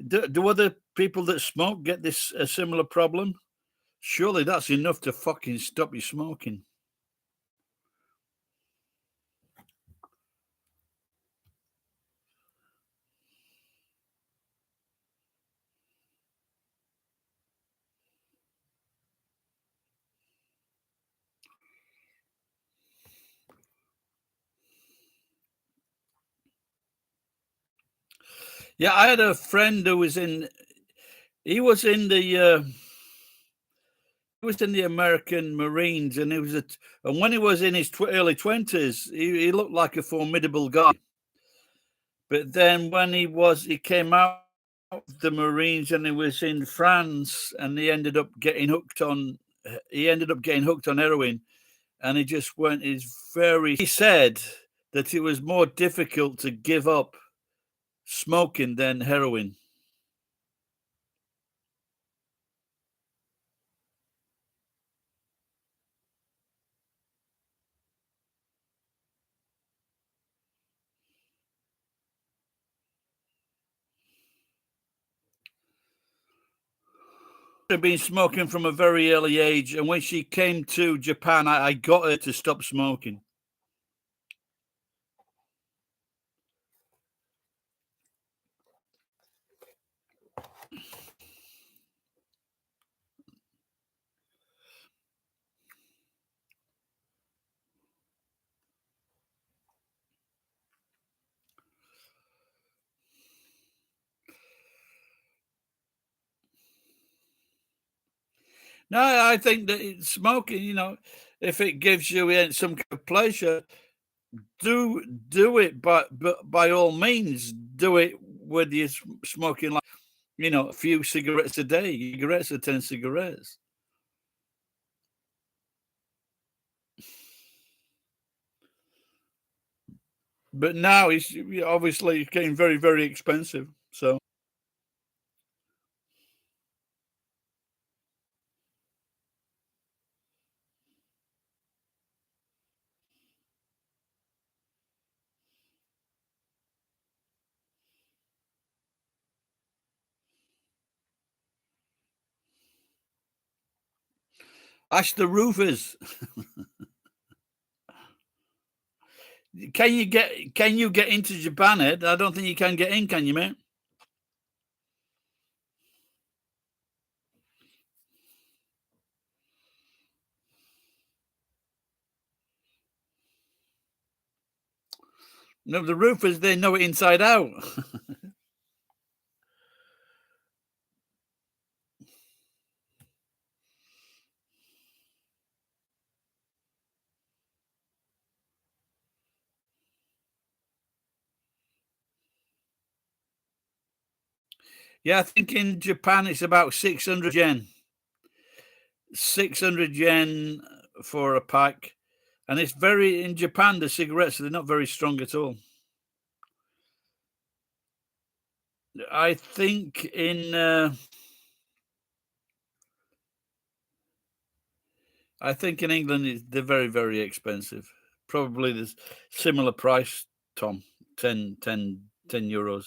Do other people that smoke get this a similar problem? Surely that's enough to fucking stop you smoking. Yeah, I had a friend who was in. He was in the. He was in the American Marines, and and when he was in his early 20s, he looked like a formidable guy. But then when he came out of the Marines and he was in France, and he ended up getting hooked on heroin, and he just went. He said that it was more difficult to give up smoking than heroin. Had been smoking from a very early age, and when she came to Japan, I got her to stop smoking. No, I think that smoking, if it gives you some kind of pleasure, do it. But by all means, do it with you smoking like a few cigarettes a day. Cigarettes are 10 cigarettes. But now it's obviously getting very, very expensive. So ask the roofers. Can you get into Japan, Ed? I don't think you can get in, can you, mate? No, the roofers, they know it inside out. Yeah, I think in Japan it's about 600 yen. 600 yen for a pack. And it's in Japan, the cigarettes, they're not very strong at all. I think in England, they're very, very expensive. Probably the similar price, Tom, 10 euros.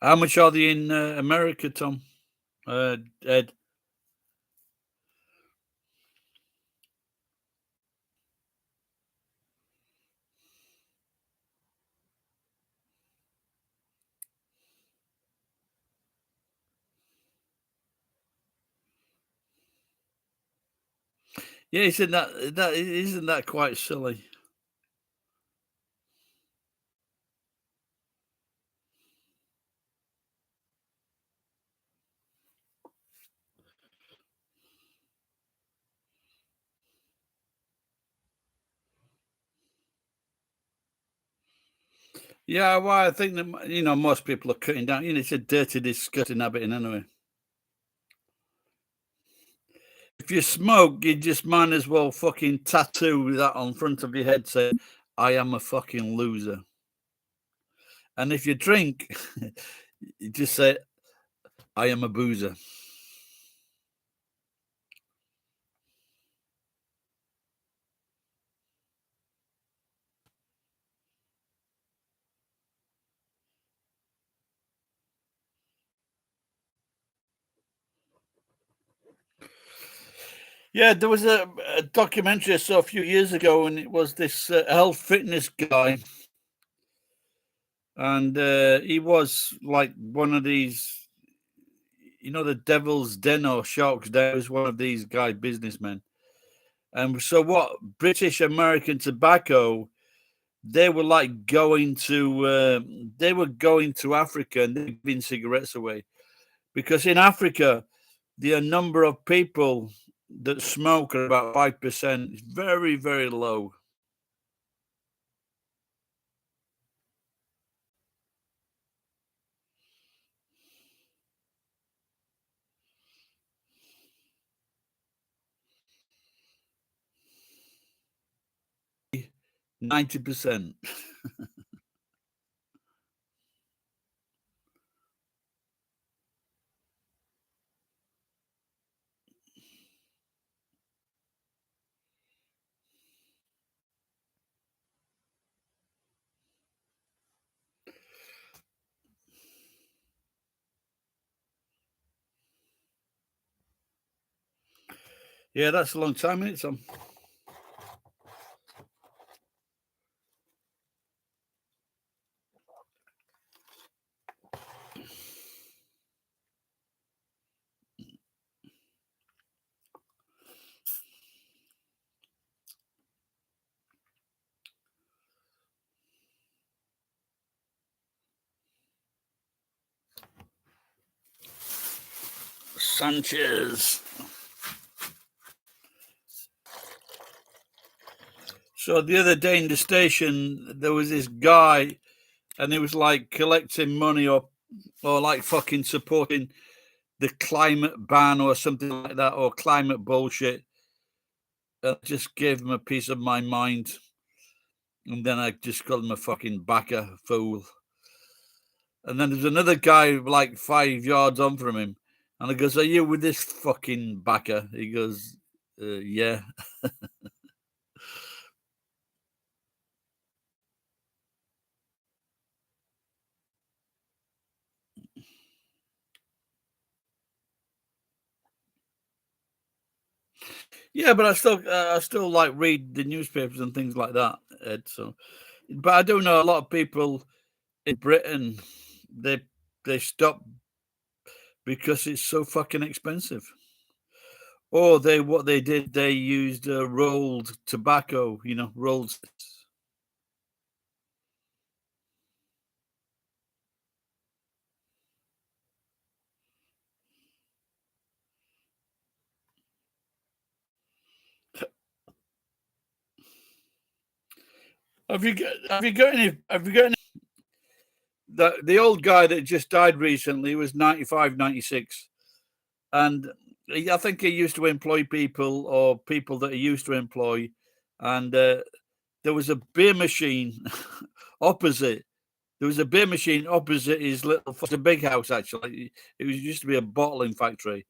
How much are they in America, Tom? Ed? Yeah, isn't that quite silly? Yeah, well, I think that most people are cutting down. It's a dirty, disgusting habit, anyway. If you smoke, you just might as well fucking tattoo that on front of your head, saying, "I am a fucking loser." And if you drink, you just say, "I am a boozer." Yeah, there was a documentary I saw a few years ago, and it was this health fitness guy, and he was like one of these, the Devil's Den or Shark's Den. Was one of these guy businessmen, and so what? British American Tobacco. They were like they were going to Africa and they're giving cigarettes away because in Africa the number of people that smoke are about 5%. It's very, very low. 90%. Yeah, that's a long time, isn't it, Tom? Sanchez. So the other day in the station, there was this guy, and he was like collecting money or like fucking supporting the climate ban or something like that, or climate bullshit. I just gave him a piece of my mind, and then I just called him a fucking backer fool. And then there's another guy like 5 yards on from him, and I goes, "Are you with this fucking backer?" He goes, "Yeah." Yeah, but I still like read the newspapers and things like that, Ed. So, but I do know a lot of people in Britain. They they stop because it's so fucking expensive. Or what they did, they used rolled tobacco. Rolled. Have you got any? The old guy that just died recently was 95, 96, and I think he used to employ people or people that he used to employ, and there was a beer machine opposite. There was a beer machine opposite his little. It's a big house actually. It was used to be a bottling factory,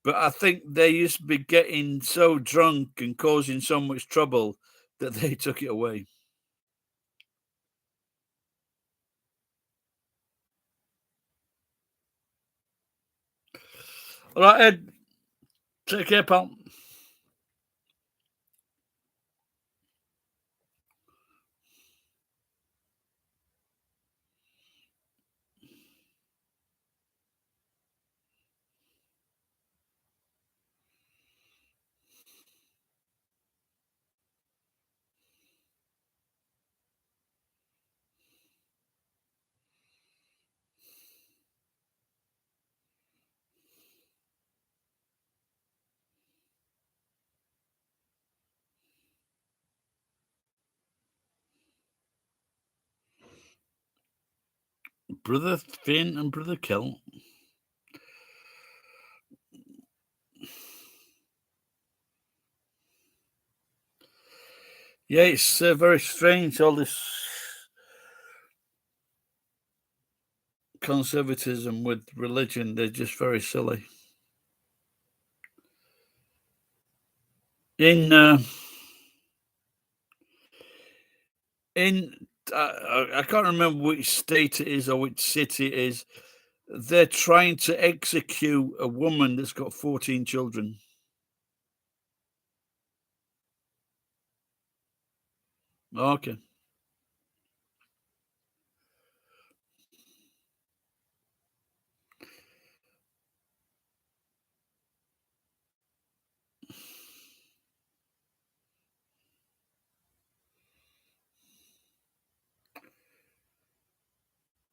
but I think they used to be getting so drunk and causing so much trouble that they took it away. All right, Ed. Take care, pal. Brother Finn and Brother Kel. Yeah, it's very strange, all this conservatism with religion. They're just very silly. In I can't remember which state it is or which city it is. They're trying to execute a woman that's got 14 children. Okay.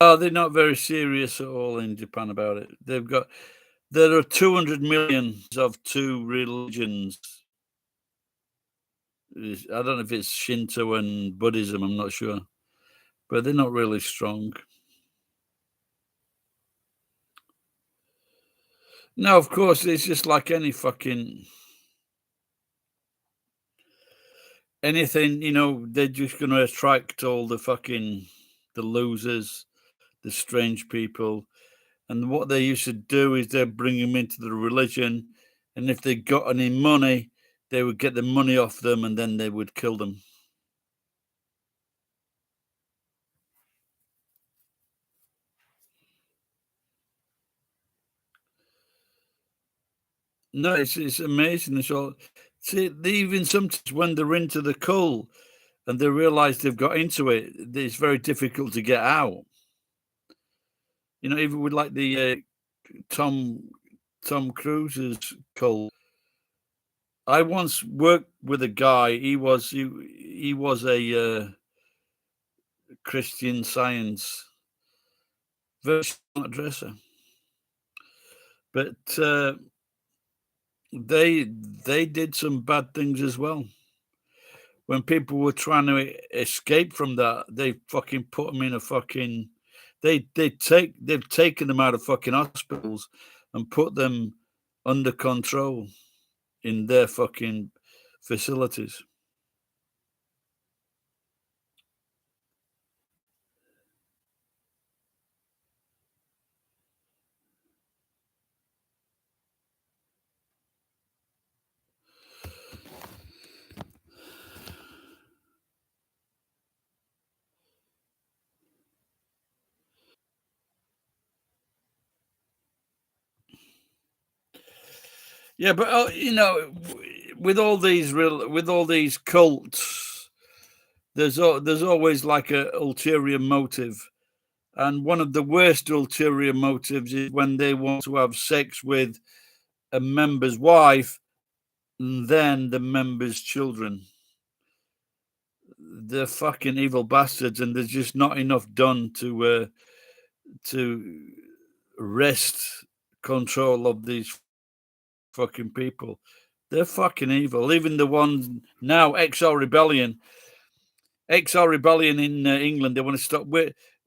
Oh, they're not very serious at all in Japan about it. There are 200 millions of two religions. I don't know if it's Shinto and Buddhism, I'm not sure. But they're not really strong. No, of course, it's just like any fucking anything, they're just gonna attract all the losers, the strange people. And what they used to do is they'd bring them into the religion, and if they got any money, they would get the money off them, and then they would kill them. No, it's amazing. It's all see, they even sometimes when they're into the cult and they realise they've got into it, it's very difficult to get out. Even with like the Tom Tom Cruise's cult. I once worked with a guy. He was a Christian Science very smart dresser, but they did some bad things as well. When people were trying to escape from that, they fucking put them in a fucking. They've taken them out of fucking hospitals and put them under control in their fucking facilities. Yeah, but with all these cults, there's always like a ulterior motive, and one of the worst ulterior motives is when they want to have sex with a member's wife and then the member's children. They're fucking evil bastards, and there's just not enough done to wrest control of these fucking people. They're fucking evil. Even the ones now, XR Rebellion in England, they want to stop.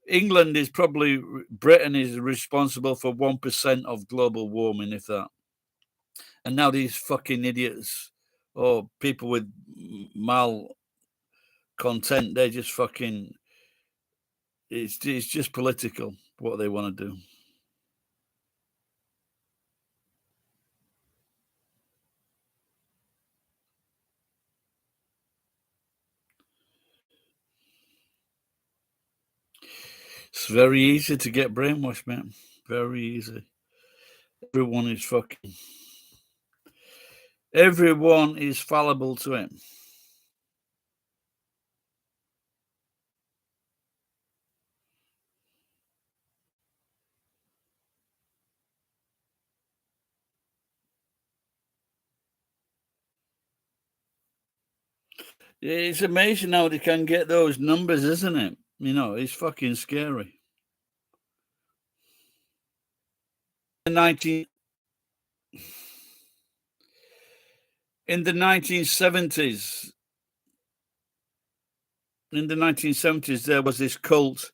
England is probably Britain is responsible for 1% of global warming, if that. And now these fucking idiots or people with malcontent, they're just fucking. It's just political what they want to do. It's very easy to get brainwashed, man. Very easy. Everyone is fucking. Everyone is fallible to him. It's amazing how they can get those numbers, isn't it? It's fucking scary. In 19 in the 1970s, there was this cult,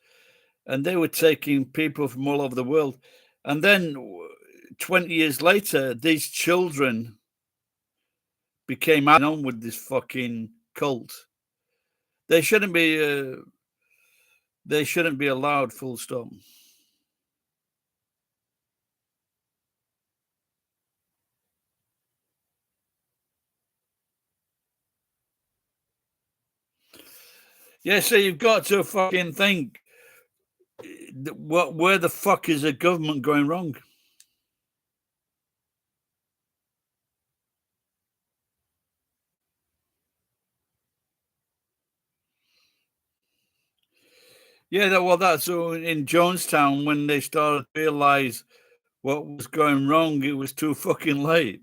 and they were taking people from all over the world. And then 20 years later, these children became on with this fucking cult. They shouldn't be. They shouldn't be allowed. Full stop. Yeah, so you've got to fucking think, where the fuck is the government going wrong? Yeah, well, that's in Jonestown when they started to realize what was going wrong. It was too fucking late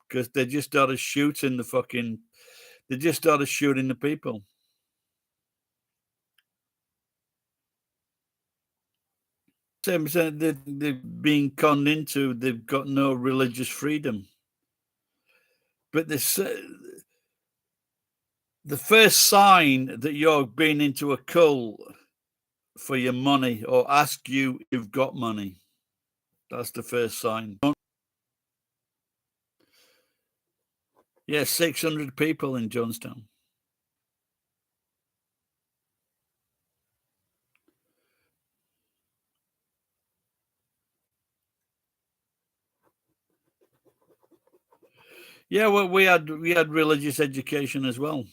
because they just started shooting the people. Same as they're being conned into. They've got no religious freedom. But the first sign that you're being into a cult for your money or ask you if you've got money. That's the first sign. Yeah, 600 people in Jonestown. Yeah, well, we had religious education as well.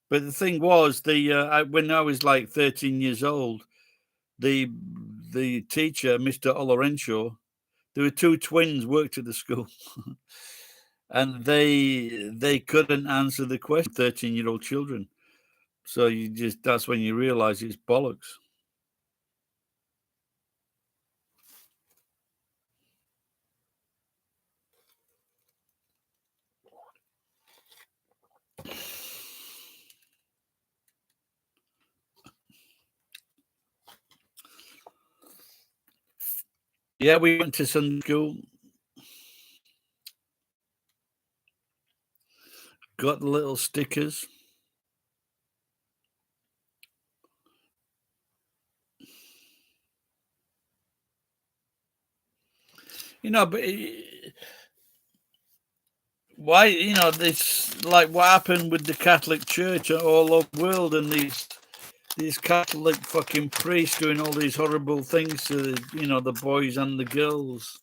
But the thing was, when I was like 13 years old, the teacher, Mr. Olorencio, there were two twins worked at the school, and they couldn't answer the question. 13-year-old children. So that's when you realize it's bollocks. Yeah, we went to Sunday school, got the little stickers. But why, this, like what happened with the Catholic Church all over the world, and these Catholic fucking priests doing all these horrible things to, the boys and the girls.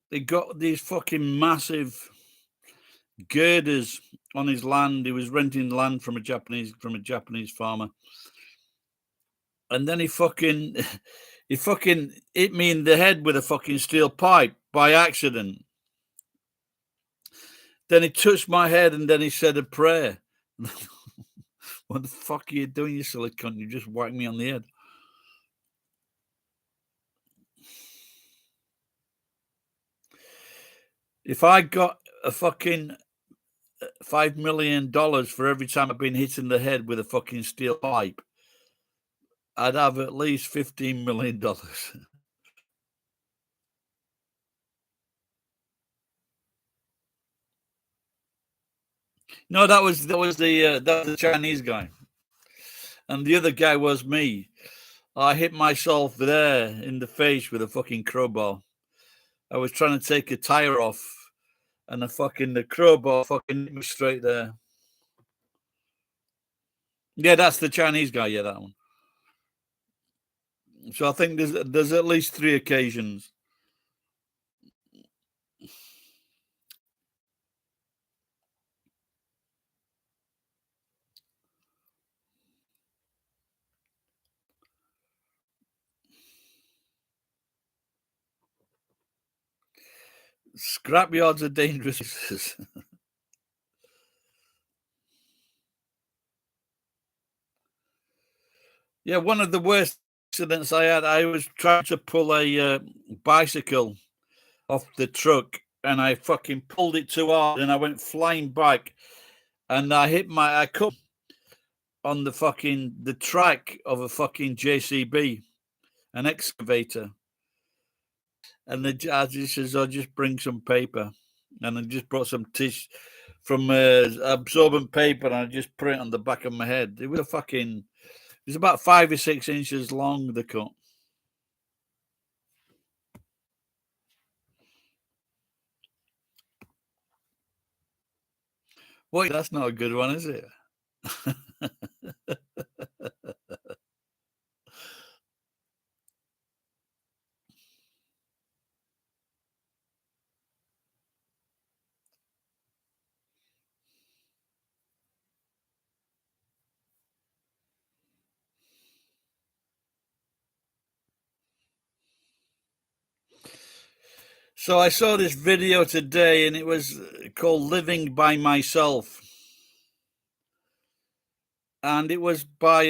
They got these fucking massive girders on his land. He was renting land from a Japanese farmer. And then he fucking hit me in the head with a fucking steel pipe by accident. Then he touched my head and then he said a prayer. What the fuck are you doing, you silly cunt? You just whacked me on the head. If I got a fucking $5 million for every time I've been hit in the head with a fucking steel pipe, I'd have at least $15 million. No, that was the Chinese guy, and the other guy was me. I hit myself there in the face with a fucking crowbar. I was trying to take a tire off, and the crowbar fucking hit me straight there. Yeah, that's the Chinese guy. Yeah, that one. So I think there's at least 3 occasions. Scrapyards are dangerous. Yeah, one of the worst accidents I had, I was trying to pull a bicycle off the truck, and I fucking pulled it too hard, and I went flying back, and I cut on the track of a fucking JCB, an excavator. And the judge says, "I'll just bring some paper," and I just brought some tissue from absorbent paper, and I just put it on the back of my head. It was about 5 or 6 inches long. The cut. Well, that's not a good one, is it? So I saw this video today, and it was called "Living by Myself," and it was by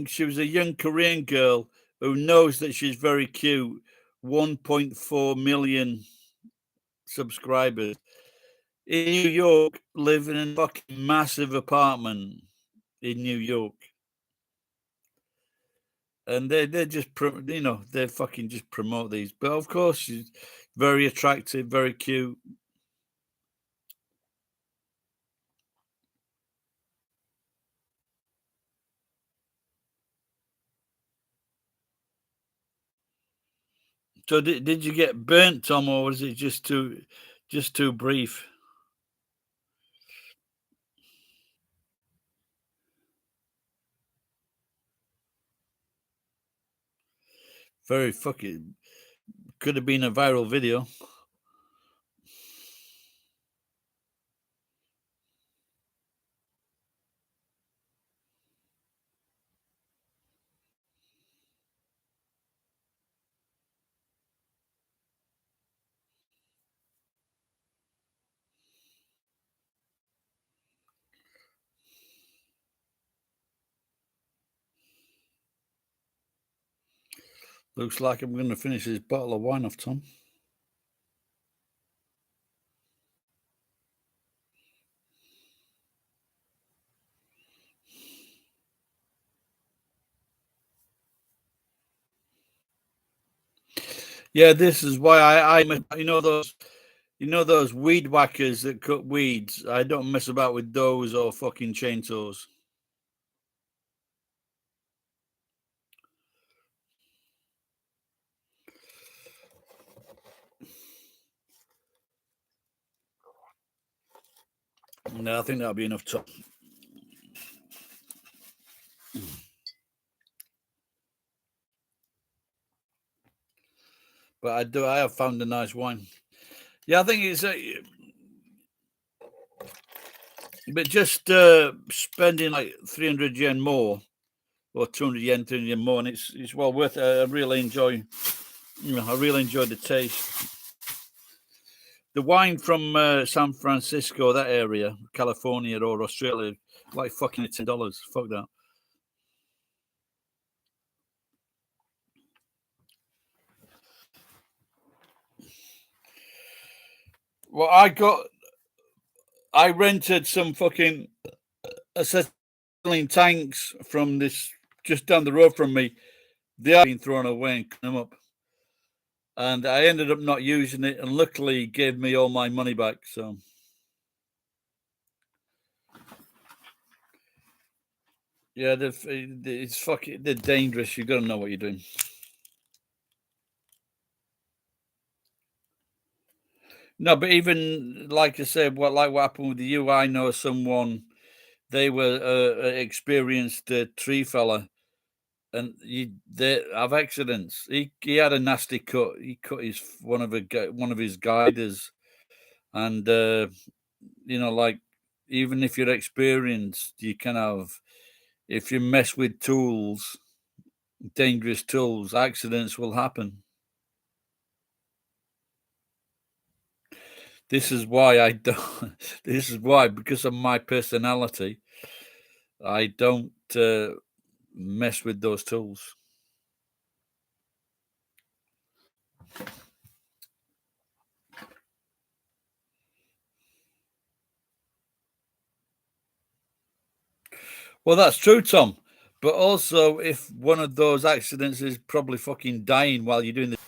she was a young Korean girl who knows that she's very cute. 1.4 million subscribers in New York, living in a fucking massive apartment in New York, and they're just they fucking just promote these. But of course, she's very attractive, very cute. So did you get burnt, Tom, or was it just too brief? Very fucking could have been a viral video. Looks like I'm going to finish this bottle of wine off, Tom. Yeah, this is why I those weed whackers that cut weeds. I don't mess about with those or fucking chainsaws. No, I think that'll be enough time. But I have found a nice wine. Yeah, I think it's but just spending like 300 yen more or 200 yen, 300 yen more, and it's well worth it. I really enjoy, I really enjoy the taste. The wine from San Francisco, that area, California or Australia, like fucking $10. Fuck that. Well, I rented some fucking acetylene tanks from this just down the road from me. They have been thrown away and come up. And I ended up not using it, and luckily gave me all my money back. So yeah, it's fucking they're dangerous. You got to know what you're doing. No, but even like I said, what happened with you? I know someone. They were experienced tree fella, and they have accidents. He had a nasty cut. He cut one of his guiders, and like even if you're experienced, you can have if you mess with tools, dangerous tools, accidents will happen. This is why I don't. This is why, because of my personality, I don't mess with those tools. Well, that's true, Tom. But also, if one of those accidents is probably fucking dying while you're doing the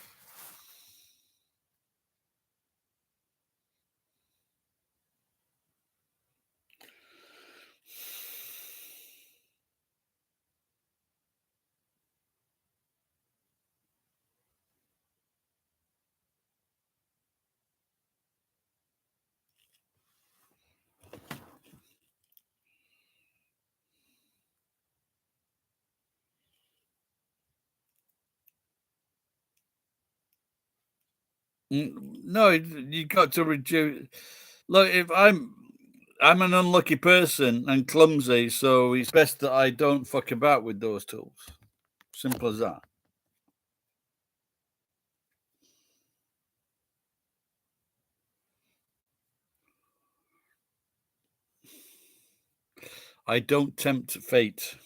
no, you got to reduce. Look, if I'm an unlucky person and clumsy, so it's best that I don't fuck about with those tools. Simple as that. I don't tempt fate.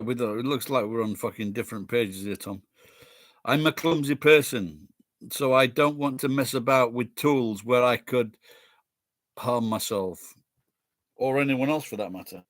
It looks like we're on fucking different pages here, Tom. I'm a clumsy person, so I don't want to mess about with tools where I could harm myself or anyone else for that matter.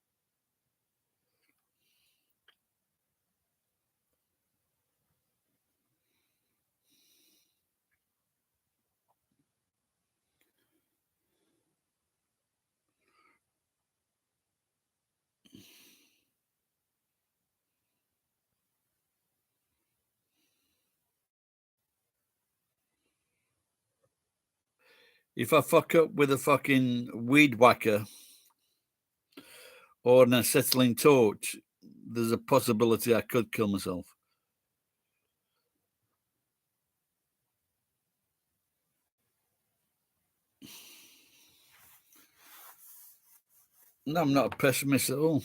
If I fuck up with a fucking weed whacker or an acetylene torch, there's a possibility I could kill myself. No, I'm not a pessimist at all.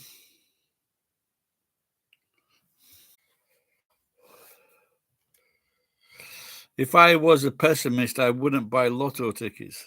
If I was a pessimist, I wouldn't buy lotto tickets.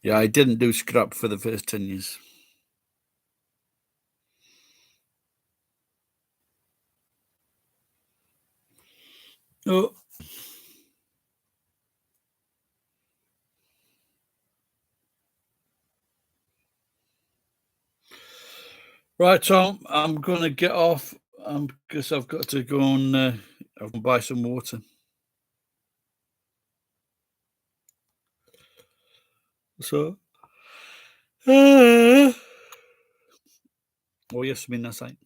Yeah, I didn't do scrap for the first 10 years. Oh. Right, Tom, I'm going to get off because I've got to go and buy some water. So, oh, yes, minasai.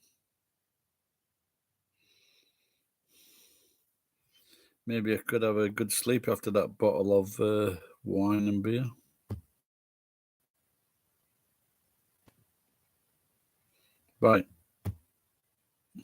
Maybe I could have a good sleep after that bottle of wine and beer. Bye.